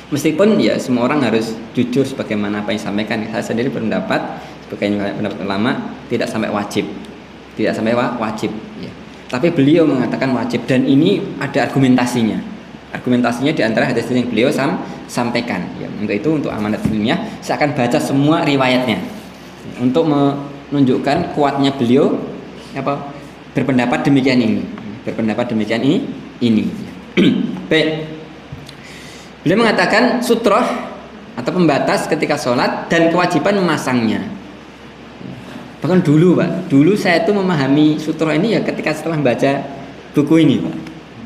Meskipun ya semua orang harus jujur sebagaimana apa yang disampaikan. Saya sendiri berpendapat sebagai pendapat ulama tidak sampai wajib, ya. Tapi beliau mengatakan wajib dan ini ada argumentasinya. Argumentasinya di antara hadis yang beliau sampaikan. Ya, untuk itu untuk amanat ilmiah saya akan baca semua riwayatnya untuk menunjukkan kuatnya beliau berpendapat demikian ini. Baik. Beliau mengatakan sutroh atau pembatas ketika sholat dan kewajiban memasangnya. Bahkan dulu Pak, saya itu memahami sutroh ini ya ketika setelah baca buku ini Pak.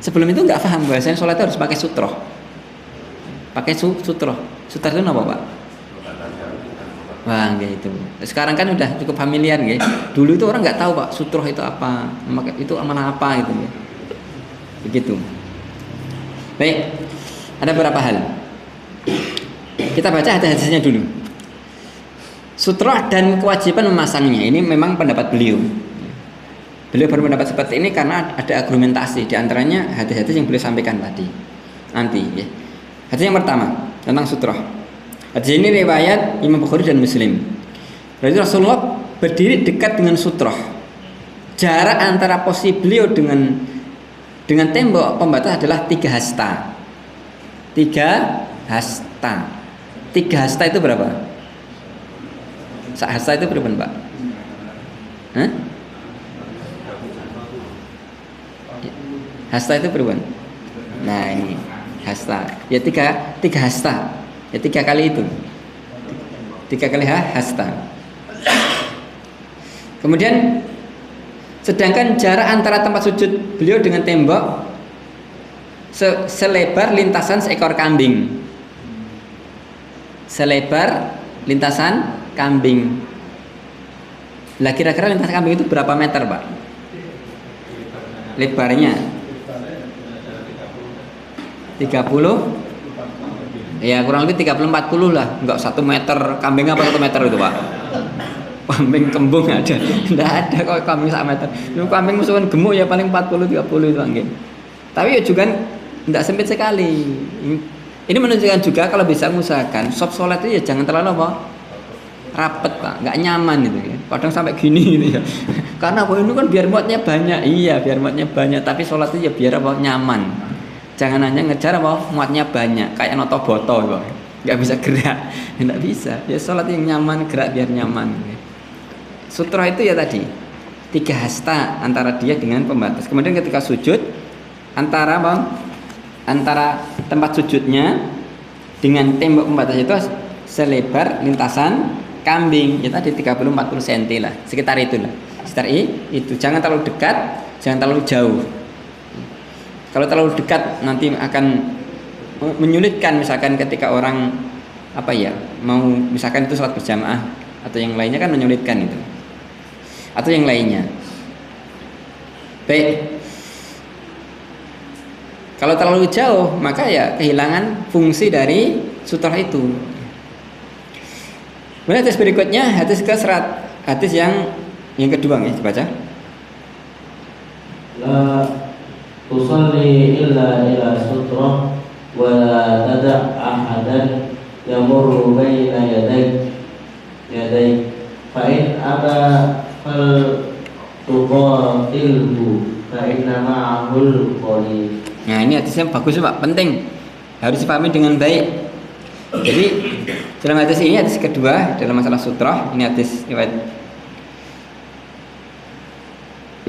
Sebelum itu nggak paham bahwasanya sholat itu harus pakai sutroh. Pakai sutroh. Sutroh itu apa Pak? Wah, gitu. Sekarang kan udah cukup familiar, gitu. Dulu itu orang nggak tahu Pak, sutroh itu apa, itu amanah apa gitu, gitu. Begitu. Baik, ada beberapa hal. Kita baca hadis-hadisnya dulu. Sutrah dan kewajiban memasangnya, ini memang pendapat beliau. Beliau berpendapat seperti ini karena ada argumentasi, di antaranya hadis-hadis yang beliau sampaikan tadi. Nanti ya. Hadis yang pertama tentang sutrah. Hadis ini riwayat Imam Bukhari dan Muslim. Berarti Rasulullah berdiri dekat dengan sutrah. Jarak antara posisi beliau dengan tembok pembatas adalah 3 hasta. 3 hasta. 3 hasta itu berapa? Sak hasta itu berapa, Pak? Hah? Hasta itu berapa? Nah ini hasta. Ya 3 hasta. Ya 3 kali itu. 3 kali hasta. Kemudian sedangkan jarak antara tempat sujud beliau dengan tembok selebar lintasan seekor kambing. Selebar lintasan kambing. Lah kira-kira lintasan kambing itu berapa meter, Pak? Lebarnya 30. Ya kurang lebih 30-40 lah. Enggak 1 meter. Kambing apa 1 meter itu, Pak? Kambing kembung ada. Enggak ada kok kambing 1 meter. Itu kambing musuhan gemuk ya paling 40-30 itu angin. Tapi ya juga enggak sempit sekali. Ini menunjukkan juga kalau bisa mengusahakan shop sholat itu ya jangan terlalu apa? Rapet, Pak. Enggak nyaman itu ya. Kadang sampai gini gitu ya. Karena ini kan biar muatnya banyak. Iya, biar muatnya banyak, tapi sholat itu ya biar apa? Nyaman. Jangan hanya ngejar apa muatnya banyak kayak noto boto kok. Nggak bisa gerak. Nggak bisa. Ya sholat yang nyaman, gerak biar nyaman. Sutra itu ya tadi 3 hasta antara dia dengan pembatas. Kemudian ketika sujud antara tempat sujudnya dengan tembok pembatas itu selebar lintasan kambing. Ya tadi 30-40 cm lah. Sekitar itulah. Sekitar itu. Jangan terlalu dekat, jangan terlalu jauh. Kalau terlalu dekat nanti akan menyulitkan, misalkan ketika orang mau misalkan itu sholat berjamaah atau yang lainnya kan menyulitkan itu. Atau yang lainnya. Baik. Kalau terlalu jauh maka ya kehilangan fungsi dari sutrah itu. Kemudian hadis berikutnya hadis hadis yang kedua ya dibaca. Tusalli ila sutrah wa la tada' ahadan yamurru baina yaday fa in aba fal tuqatilhu fa inna ma'ahul qalil. Nah ini hadisnya bagus Pak, penting, harus dipahami dengan baik. Jadi dalam hadis ini, hadis kedua dalam masalah sutrah, ini hadis riwayat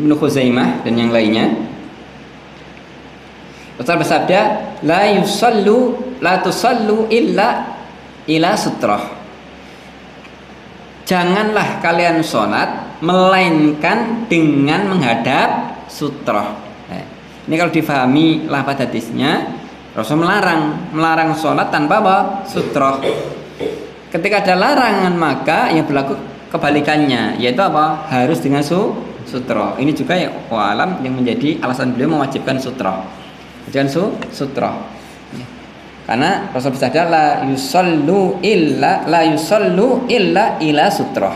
Ibnu Khuzaimah dan yang lainnya. Rasul bersabda, la tusallu illa ila sutrah. Janganlah kalian sholat melainkan dengan menghadap sutrah. Nah, ini kalau difahami lafaz hadisnya, Rasul melarang sholat tanpa apa? Sutrah. Ketika ada larangan maka yang berlaku kebalikannya, yaitu apa? Harus dengan sutrah. Ini juga ya alam yang menjadi alasan beliau mewajibkan sutrah. Dengan sutrah. Karena Rasul bersabda la yusallu illa ila sutrah.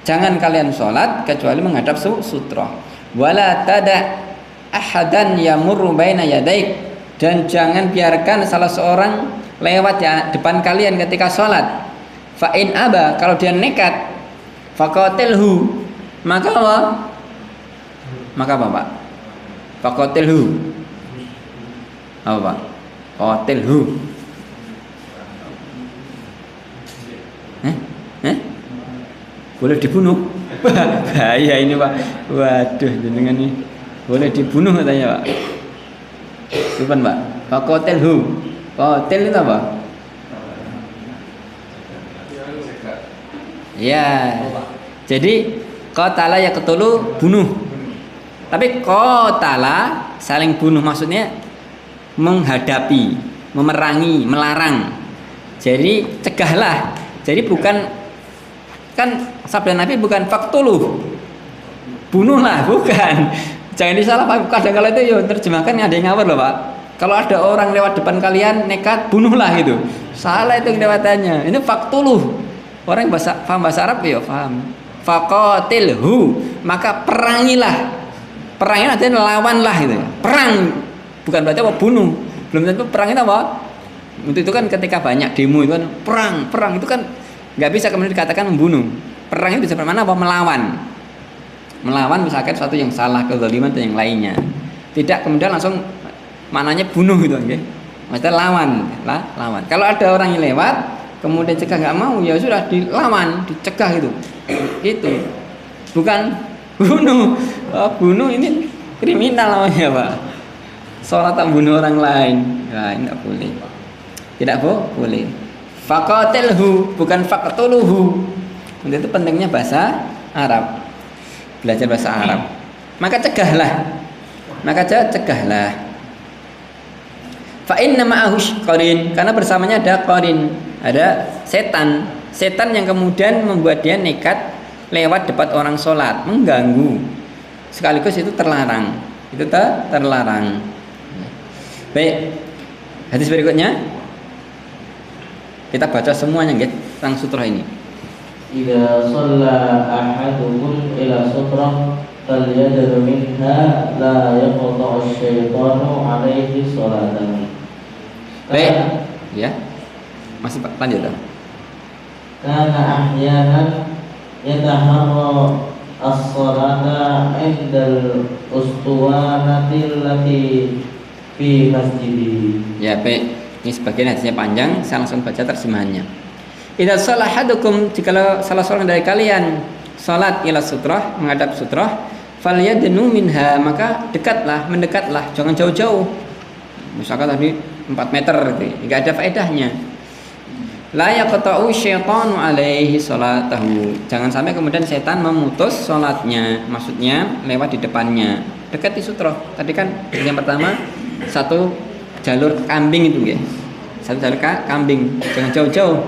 Jangan kalian sholat kecuali menghadap sutrah. Wala tada' ahadan yamurru baina yadaik, dan jangan biarkan salah seorang lewat depan kalian ketika sholat. Fa in aba, kalau dia nekat, faqatilhu, maka apa? Maka apa, Pak? Faqatilhu. Apa, Pak? Qatilhu. Boleh dibunuh? Bahaya ini, Pak. Waduh, jenengan ini boleh dibunuh katanya, Pak. Bukan, Pak. Faqatilhu. Qatil itu apa? Ya. Jadi qatala yaqtulu, bunuh. Tapi qatala saling bunuh, maksudnya menghadapi, memerangi, melarang. Jadi cegahlah. Jadi bukan, kan sabda Nabi bukan faktuluh, bunuhlah, bukan. Jangan disalah Pak. Kadang-kadang itu ya terjemahkan ada yang ngawur loh Pak. Kalau ada orang lewat depan kalian nekat, bunuhlah itu. Salah itu kelewatannya. Ini faktuluh. Orang paham bahasa Arab ya, paham. Faqatilhu, maka perangilah. Perangilah artinya lawanlah gitu. Perang bukan berarti apa bunuh. Belum tentu perang itu apa? Untuk itu kan ketika banyak demo itu kan perang itu kan nggak bisa kemudian dikatakan membunuh. Perang itu bisa bermakna apa? Melawan misalkan sesuatu yang salah, kezaliman dan yang lainnya. Tidak kemudian langsung maknanya bunuh gitu, okay? Maksudnya lawan. Kalau ada orang yang lewat, kemudian cegah nggak mau, ya sudah dilawan, dicegah gitu. Itu bukan bunuh. Bunuh ini kriminal namanya, Pak. Sholat tak bunuh orang lain. Nah, ini tidak boleh. Tidak boleh. Faqatilhu bukan faqtuluhu. Itu pentingnya bahasa Arab. Belajar bahasa Arab. Maka cegahlah. Fa inna ma'ahu qarin, karena bersamanya ada qarin, ada setan. Setan yang kemudian membuat dia nekat lewat depan orang sholat, mengganggu. Sekaligus itu terlarang. Itu terlarang. Baik. Hadis berikutnya kita baca semuanya tentang sutra ini. Idza shalla ahadukum ila sutrah falyadr minha la yaqta'u asy-syaitanu 'alaihi sholatan. Baik, ya. Masih lanjut. Kana ahyanan yataharra as-sholata 'indal ustuwanati allati fi masjidi. Ya, baik. Ini sebagian hadisnya panjang, saya langsung baca terjemahannya. Idza shalla ahadukum, jika salah seorang dari kalian salat ila sutrah, menghadap sutrah, falyadnu minha, maka mendekatlah, jangan jauh-jauh. Misalkan tadi 4 meter gitu, enggak ada faedahnya. La yaqta'u syaitanu alaihi salatahu, jangan sampai kemudian setan memutus salatnya, maksudnya lewat di depannya, dekat di sutrah. Tadi kan yang pertama satu jalur kambing itu nggih. Satu jalur kambing, jangan jauh-jauh.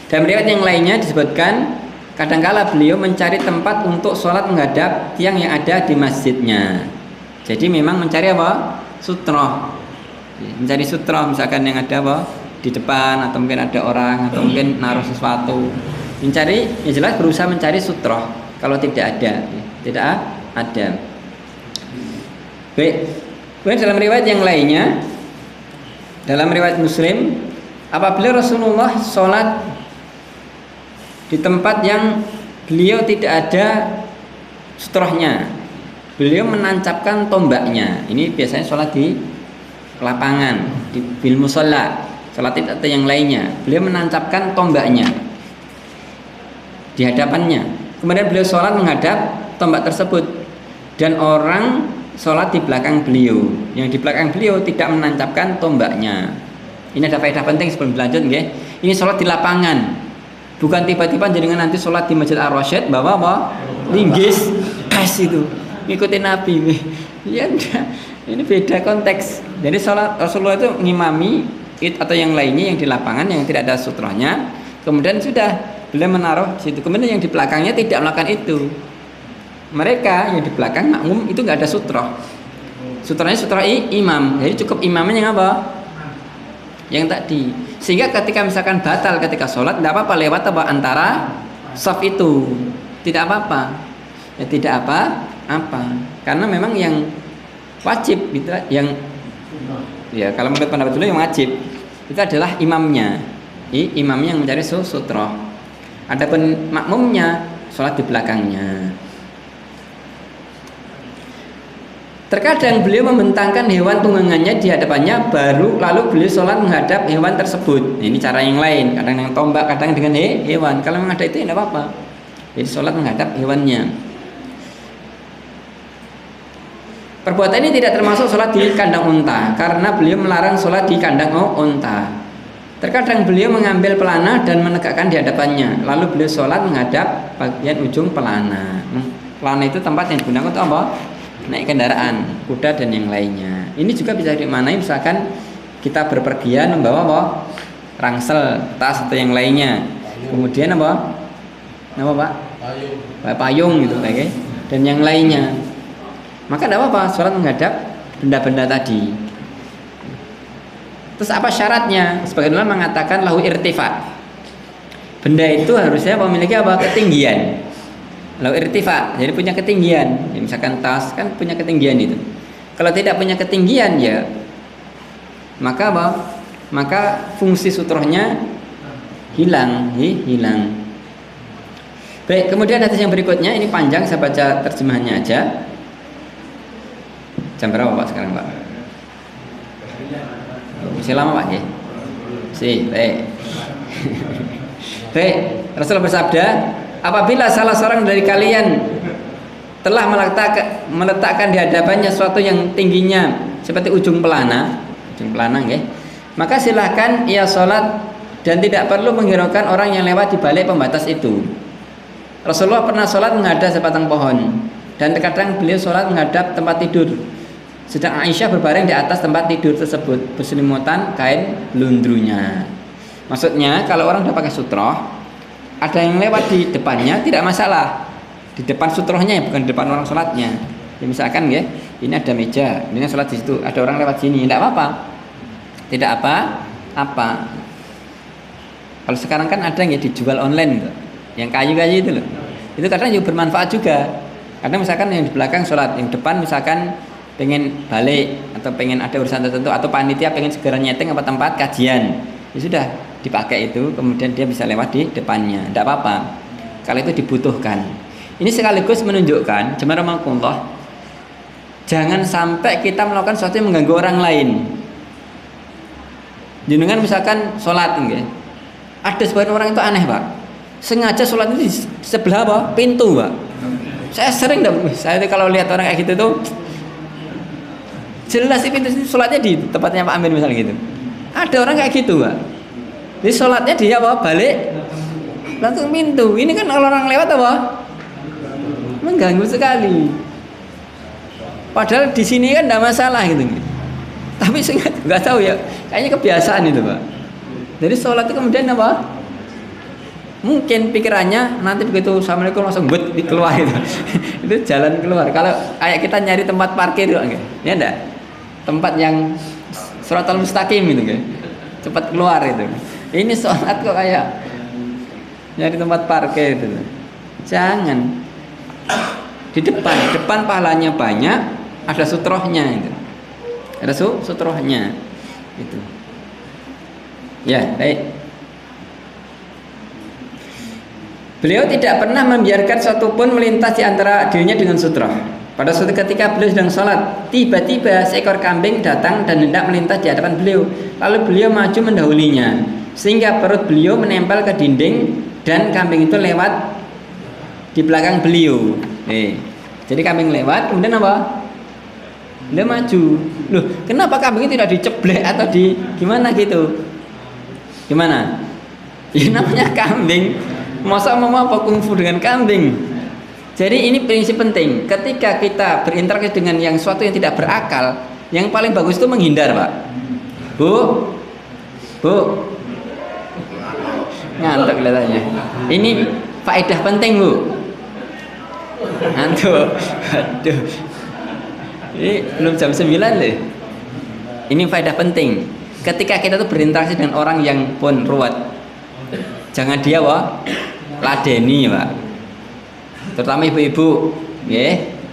Dan riwayat yang lainnya disebutkan kadangkala beliau mencari tempat untuk sholat menghadap tiang yang ada di masjidnya. Jadi memang mencari apa? Sutroh. Mencari sutroh, misalkan yang ada apa? Di depan, atau mungkin ada orang, atau mungkin naruh sesuatu. Mencari, ya jelas berusaha mencari sutroh. Kalau tidak ada. Baik. Kemudian dalam riwayat yang lainnya, dalam riwayat Muslim, apabila Rasulullah sholat di tempat yang beliau tidak ada sutrohnya, beliau menancapkan tombaknya. Ini biasanya sholat di lapangan, di bil musalla, sholat atau yang lainnya. Beliau menancapkan tombaknya di hadapannya. Kemudian beliau sholat menghadap tombak tersebut, dan orang sholat di belakang beliau. Yang di belakang beliau tidak menancapkan tombaknya. Ini ada faedah penting sebelum berlanjut, nggih. Ini sholat di lapangan. Bukan tiba-tiba jenengan nanti sholat di Masjid Ar-Rasyid bawa apa? Linggis, tes itu, ngikutin Nabi. Ya enggak, ini beda konteks. Jadi sholat Rasulullah itu ngimami atau yang lainnya yang di lapangan yang tidak ada sutrohnya. Kemudian sudah beliau menaruh di situ. Kemudian yang di belakangnya tidak melakukan itu. Mereka yang di belakang makmum itu nggak ada sutroh. Sutrohnya sutroh imam. Jadi cukup imamnya yang apa? Yang tadi, sehingga ketika misalkan batal ketika sholat, tidak apa-apa lewat apa antara saf itu, tidak apa-apa, ya tidak apa-apa, karena memang yang wajib, gitu, yang ya kalau menurut pendapat dulu yang wajib itu adalah imamnya, imamnya yang mencari sutroh. Adapun makmumnya sholat di belakangnya. Terkadang beliau membentangkan hewan tunggangannya di hadapannya, lalu beliau sholat menghadap hewan tersebut. Ini cara yang lain, kadang dengan tombak, kadang dengan hewan. Kalau memang ada itu tidak apa-apa. Jadi sholat menghadap hewannya. Perbuatan ini tidak termasuk sholat di kandang unta, karena beliau melarang sholat di kandang unta. Terkadang beliau mengambil pelana dan menegakkan di hadapannya, lalu beliau sholat menghadap bagian ujung pelana. Pelana itu tempat yang digunakan untuk apa? Naik kendaraan, kuda dan yang lainnya. Ini juga bisa dimaknai misalkan kita berpergian membawa apa? Rangsel, tas atau yang lainnya. Kemudian apa? Apa Pak? Payung gitu, oke? Dan yang lainnya. Maka tidak apa-apa sholat menghadap benda-benda tadi. Terus apa syaratnya? Sebagian ulama mengatakan lahu irtifa. Benda itu harusnya memiliki apa? Ketinggian. Lahu irtifa, jadi punya ketinggian. Ya, misalkan tas kan punya ketinggian itu. Kalau tidak punya ketinggian ya maka apa? Maka fungsi sutrohnya hilang. Baik, kemudian hadis yang berikutnya ini panjang, saya baca terjemahannya aja. Jam berapa Pak sekarang Pak? Masih lama Pak ya? Baik. Baik, Rasulullah bersabda, apabila salah seorang dari kalian telah meletakkan di hadapannya sesuatu yang tingginya seperti ujung pelana nggih, maka silahkan ia sholat dan tidak perlu menghiraukan orang yang lewat di balik pembatas itu. Rasulullah pernah sholat menghadap sebatang pohon dan terkadang beliau sholat menghadap tempat tidur, sedang Aisyah berbaring di atas tempat tidur tersebut berselimutan kain lundrunya. Maksudnya kalau orang udah pakai sutroh, ada yang lewat di depannya tidak masalah, di depan sutrohnya ya, bukan di depan orang sholatnya. Ya, misalkan ya, ini ada meja, ini sholat di situ, ada orang lewat sini, tidak apa-apa, tidak apa-apa. Kalau sekarang kan ada yang dijual online gitu, yang kayu-kayu itu loh, itu kadang juga bermanfaat juga. Karena misalkan yang di belakang sholat, yang depan misalkan pengen balik atau pengen ada urusan tertentu atau panitia pengen segera nyeting apa tempat kajian, ya sudah dipakai itu, kemudian dia bisa lewat di depannya, tidak apa-apa kalau itu dibutuhkan. Ini sekaligus menunjukkan jemaah rahmatullah, jangan sampai kita melakukan sesuatu yang mengganggu orang lain. Jenengan misalkan sholat enggak, ada sebagian orang itu aneh Pak, sengaja sholat itu di sebelah apa? Pintu Pak. Saya kalau lihat orang kayak gitu tuh jelas sih pintu sholatnya di tempatnya Pak Amin misalnya gitu. Ada orang kayak gitu Pak, jadi sholatnya dia apa? Balik langsung pintu. Ini kan kalau orang lewat apa? Mengganggu sekali. Padahal di sini kan tidak masalah gitu. Tapi nggak tahu ya, kayaknya kebiasaan itu Pak. Jadi sholat itu kemudian apa? Mungkin pikirannya nanti begitu assalamualaikum langsung buat keluar itu. Itu jalan keluar. Kalau kayak kita nyari tempat parkir itu enggak? Ya enggak? Tempat yang shiratal mustaqim itu enggak? Cepat keluar itu. Ini sholat kok kayak nyari tempat parkir itu. Jangan. Di depan pahalanya banyak, ada sutrohnya itu. Ada sutrohnya itu. Ya, baik. Beliau tidak pernah membiarkan satupun melintas di antara dirinya dengan sutroh. Pada suatu ketika beliau sedang sholat, tiba-tiba seekor kambing datang dan hendak melintas di hadapan beliau. Lalu beliau maju mendahulunya, sehingga perut beliau menempel ke dinding dan kambing itu lewat di belakang beliau. Jadi kambing lewat, kemudian apa? Dia maju. Loh, kenapa kambing itu tidak diceblek atau di gimana gitu? Gimana? Ya namanya kambing. Masa mau apa kungfu dengan kambing? Jadi ini prinsip penting. Ketika kita berinteraksi dengan yang suatu yang tidak berakal, yang paling bagus itu menghindar, Pak. Bu, ngantuk kelihatannya. Ini faedah penting, Bu. Ngantuk. Aduh. Ini belum jam 9 loh. Ini faedah penting. Ketika kita tuh berinteraksi dengan orang yang pun ruwet, jangan dia ladeni Pak. Terutama ibu-ibu,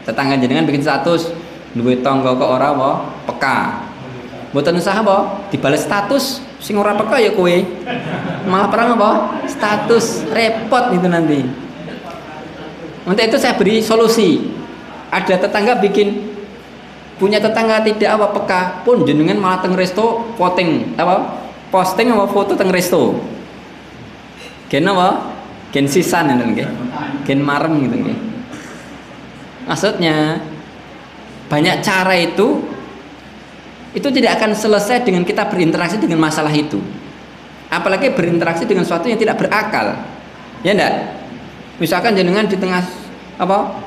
tetangga jenengan bikin status duwe tangga kok ora peka. Mboten usah dibalas status sing ora peka ya kowe. Malah perang status repot itu nanti. Untuk itu saya beri solusi. Ada tetangga punya tetangga tidak peka pun jenengan malah teng resto posting foto teng resto. Gen gen sisan itu gen marem gitu nggih. Maksudnya banyak cara itu tidak akan selesai dengan kita berinteraksi dengan masalah itu. Apalagi berinteraksi dengan sesuatu yang tidak berakal. Ya enggak? Misalkan jenengan di tengah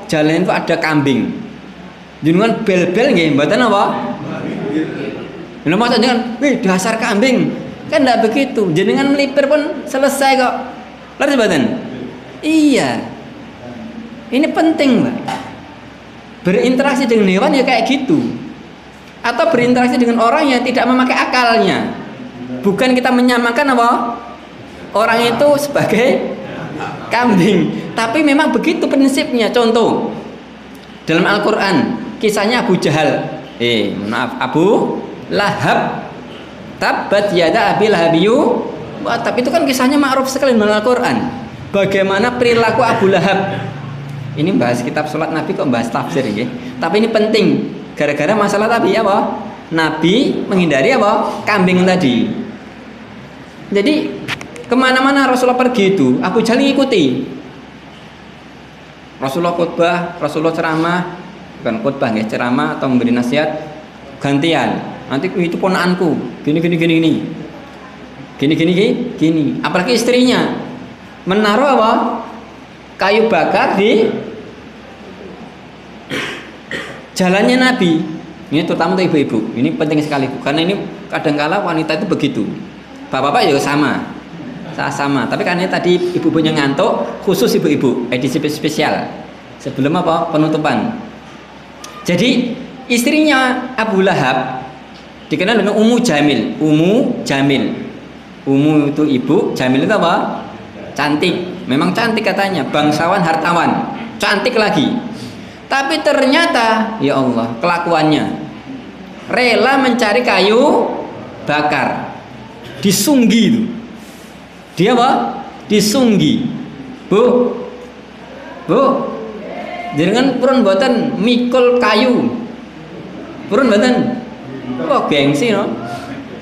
jalan itu ada kambing. Jenengan bel-bel nggih mboten apa? Lha masa jenengan, dasar kambing. Kan enggak begitu. Jenengan melipir pun selesai kok. Lalu sebadan, iya, ini penting Mbak. Berinteraksi dengan hewan ya kayak gitu, atau berinteraksi dengan orang yang tidak memakai akalnya. Bukan kita menyamakan apa? Orang itu sebagai kambing. Tapi memang begitu prinsipnya. Contoh dalam Al-Quran kisahnya Abu Jahal. Abu Lahab. Tabbat yada abi lahabiyu. Tapi itu kan kisahnya ma'ruf sekali dalam Al-Quran. Bagaimana perilaku Abu Lahab. Ini bahas kitab sholat Nabi kok bahas tafsir ya. Tapi ini penting. Gara-gara masalah tadi apa? Nabi menghindari apa? Kambing tadi. Jadi kemana-mana Rasulullah pergi itu Abu Jahal ikuti. Rasulullah khutbah, Rasulullah ceramah, bukan khutbah ya, ceramah atau memberi nasihat gantian. Nanti itu ponakanku, gini. Apalagi istrinya menaruh apa? Kayu bakar di jalannya Nabi. Ini terutama untuk ibu-ibu. Ini penting sekali karena ini kadangkala wanita itu begitu. Bapak-bapak juga sama. Tapi karena tadi ibu-ibunya ngantuk, khusus ibu-ibu edisi spesial sebelum apa? Penutupan. Jadi istrinya Abu Lahab dikenal dengan Ummu Jamil. Ummu itu ibu, Jamil itu apa? Cantik. Memang cantik katanya, bangsawan, hartawan, cantik lagi. Tapi ternyata ya Allah, kelakuannya rela mencari kayu bakar. Disunggi itu. Dia apa? Disunggi. Bu. Jangan purun buatan mikul kayu. Purun buatan. Wah, gengsi no.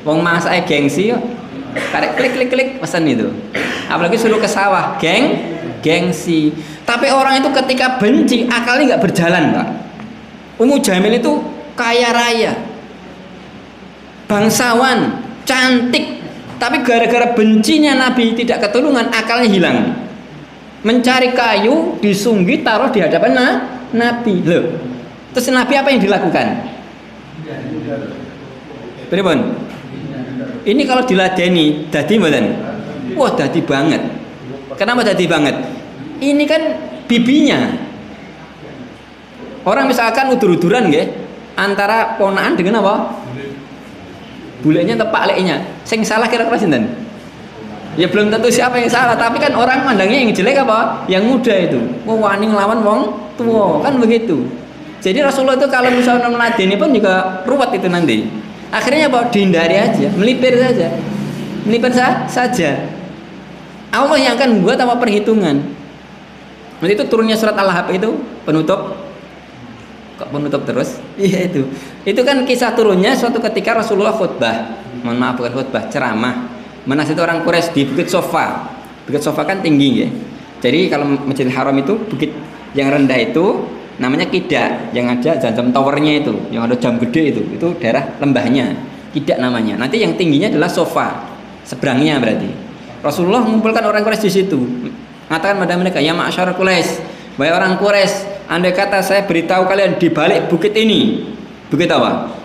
Wong masak gengsi yo. Karek klik pesan itu. Apalagi suruh ke sawah, gengsi. Tapi orang itu ketika benci akalnya nggak berjalan, Pak. Ummu Jamil itu kaya raya, bangsawan, cantik. Tapi gara-gara bencinya Nabi tidak ketulungan, akalnya hilang. Mencari kayu, disunggi, taruh di hadapan Nabi. Loh. Terus Nabi apa yang dilakukan? Pripun? Ini kalau diladeni, dadi mboten? Wah, dadi banget. Kenapa dadi banget? Ini kan bibinya. Orang misalkan udur-uduran nggih, antara ponakan dengan apa? Bulenya atau pak leknya. Sing salah kira-kira sinten? Ya belum tentu siapa yang salah, tapi kan orang mandangnya yang jelek apa? Yang muda itu. Wani nglawan wong tua, kan begitu. Jadi Rasulullah itu kalau misalnya meladeni pun juga ruwet itu nanti. Akhirnya apa? Dihindari aja, melipir saja. Allah yang akan buat apa perhitungan. Nanti itu turunnya surat Al-Lahab itu penutup. Kok penutup terus? Iya itu. Itu kan kisah turunnya suatu ketika Rasulullah khutbah. Mohon maaf bukan khutbah, ceramah. Menasihati orang Quraisy di Bukit Sofa. Bukit Sofa kan tinggi ya. Jadi kalau Masjidil Haram itu bukit yang rendah itu namanya Kidak, yang ada jam towernya itu, yang ada jam gede itu daerah lembahnya, Kidak namanya. Nanti yang tingginya adalah Sofa, seberangnya berarti. Rasulullah mengumpulkan orang Quraisy di situ, mengatakan pada mereka, ya ma'asyar Quraisy, wahai orang Quraisy, andai kata saya beritahu kalian di balik bukit ini, bukit apa?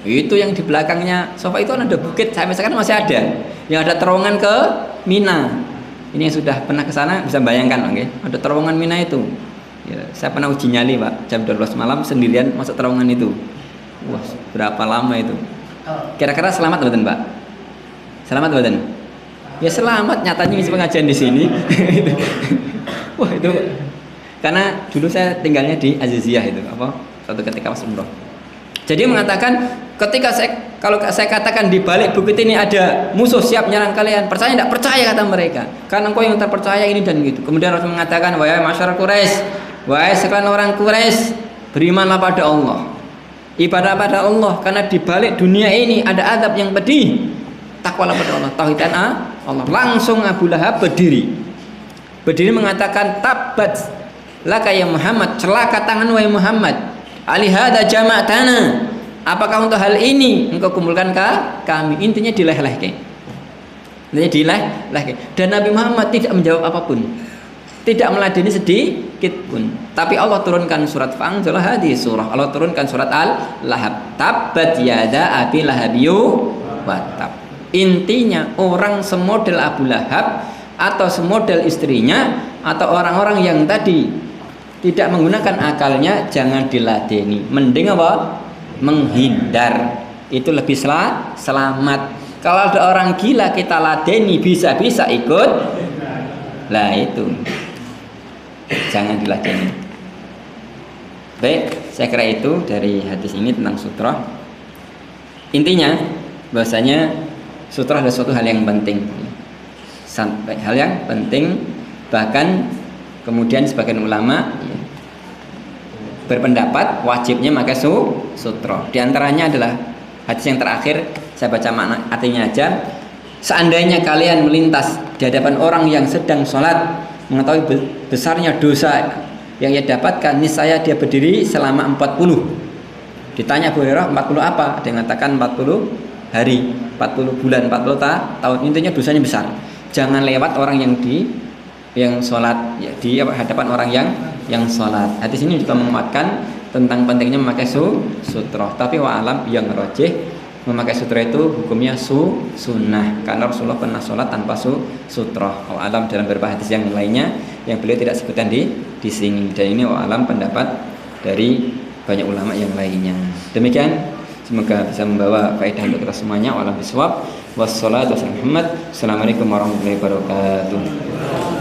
Itu yang di belakangnya Sofa itu ada bukit, sampai sekarang masih ada, yang ada terowongan ke Mina. Ini yang sudah pernah ke sana bisa bayangkan, oke? Ada terowongan Mina itu. Ya, saya pernah uji nyali, Pak, jam 12 malam sendirian masuk terowongan itu. Wah, berapa lama itu? Kira-kira selamat betul, Pak? Selamat betul? Ya selamat, nyatanya ngisi pengajian di sini. Wah, itu karena dulu saya tinggalnya di Aziziyah itu, apa? Suatu ketika pas umroh. Jadi mengatakan ketika kalau saya katakan di balik bukit ini ada musuh siap menyerang kalian, percaya tidak? Percaya, kata mereka. Karena engkau yang terpercaya ini dan gitu. Kemudian Rasul mengatakan, wahai masyarakat Quraisy, wahai sekalian orang Quraisy, berimanlah pada Allah, ibadah pada Allah, karena di balik dunia ini ada azab yang pedih. Takwalah pada Allah, tauhidan Allah. Langsung Abu Lahab berdiri mengatakan, tabat laka ya Muhammad, celaka tangan wahai Muhammad. Alihada jama'tana, apakah untuk hal ini engkau kumpulkan kami? Intinya dileh-lehke. Dan Nabi Muhammad tidak menjawab apapun, tidak meladeni sedikit pun. Tapi Allah turunkan surat Fa'anzalah hadhihi surah. Allah turunkan surat Al-Lahab. Tabbat yada abi lahabiyu wa tab. Intinya orang semodel Abu Lahab atau semodel istrinya atau orang-orang yang tadi tidak menggunakan akalnya jangan diladeni, mending apa? Menghindar. itu lebih selamat. Kalau ada orang gila kita ladeni bisa-bisa ikut, lah itu jangan diladeni. Baik, saya kira itu dari hadis ini tentang sutroh. Intinya bahwasanya sutroh adalah suatu hal yang penting, sampai hal yang penting. Bahkan kemudian sebagian ulama berpendapat wajibnya maka sutroh. Di antaranya adalah hadis yang terakhir, saya baca makna artinya aja. Seandainya kalian melintas di hadapan orang yang sedang sholat, mengetahui besarnya dosa yang ia dapatkan, niscaya dia berdiri selama 40. Ditanya Abu Hurairah, 40 apa? Dia mengatakan 40 hari, 40 bulan, 40 tahun. Intinya dosanya besar. Jangan lewat orang yang sholat ya, di hadapan orang yang sholat. Hadis ini juga menguatkan tentang pentingnya memakai sutroh. Tapi wa alam yang rajih, memakai sutroh itu hukumnya sunnah, karena Rasulullah pernah sholat tanpa sutroh. Wa alam dalam beberapa hadis yang lainnya yang beliau tidak sebutkan di sini. Dan ini wa alam pendapat dari banyak ulama yang lainnya. Demikian, semoga bisa membawa faedah untuk kita semuanya. Wa alam bisawab. Wassalamualaikum warahmatullahi wabarakatuh.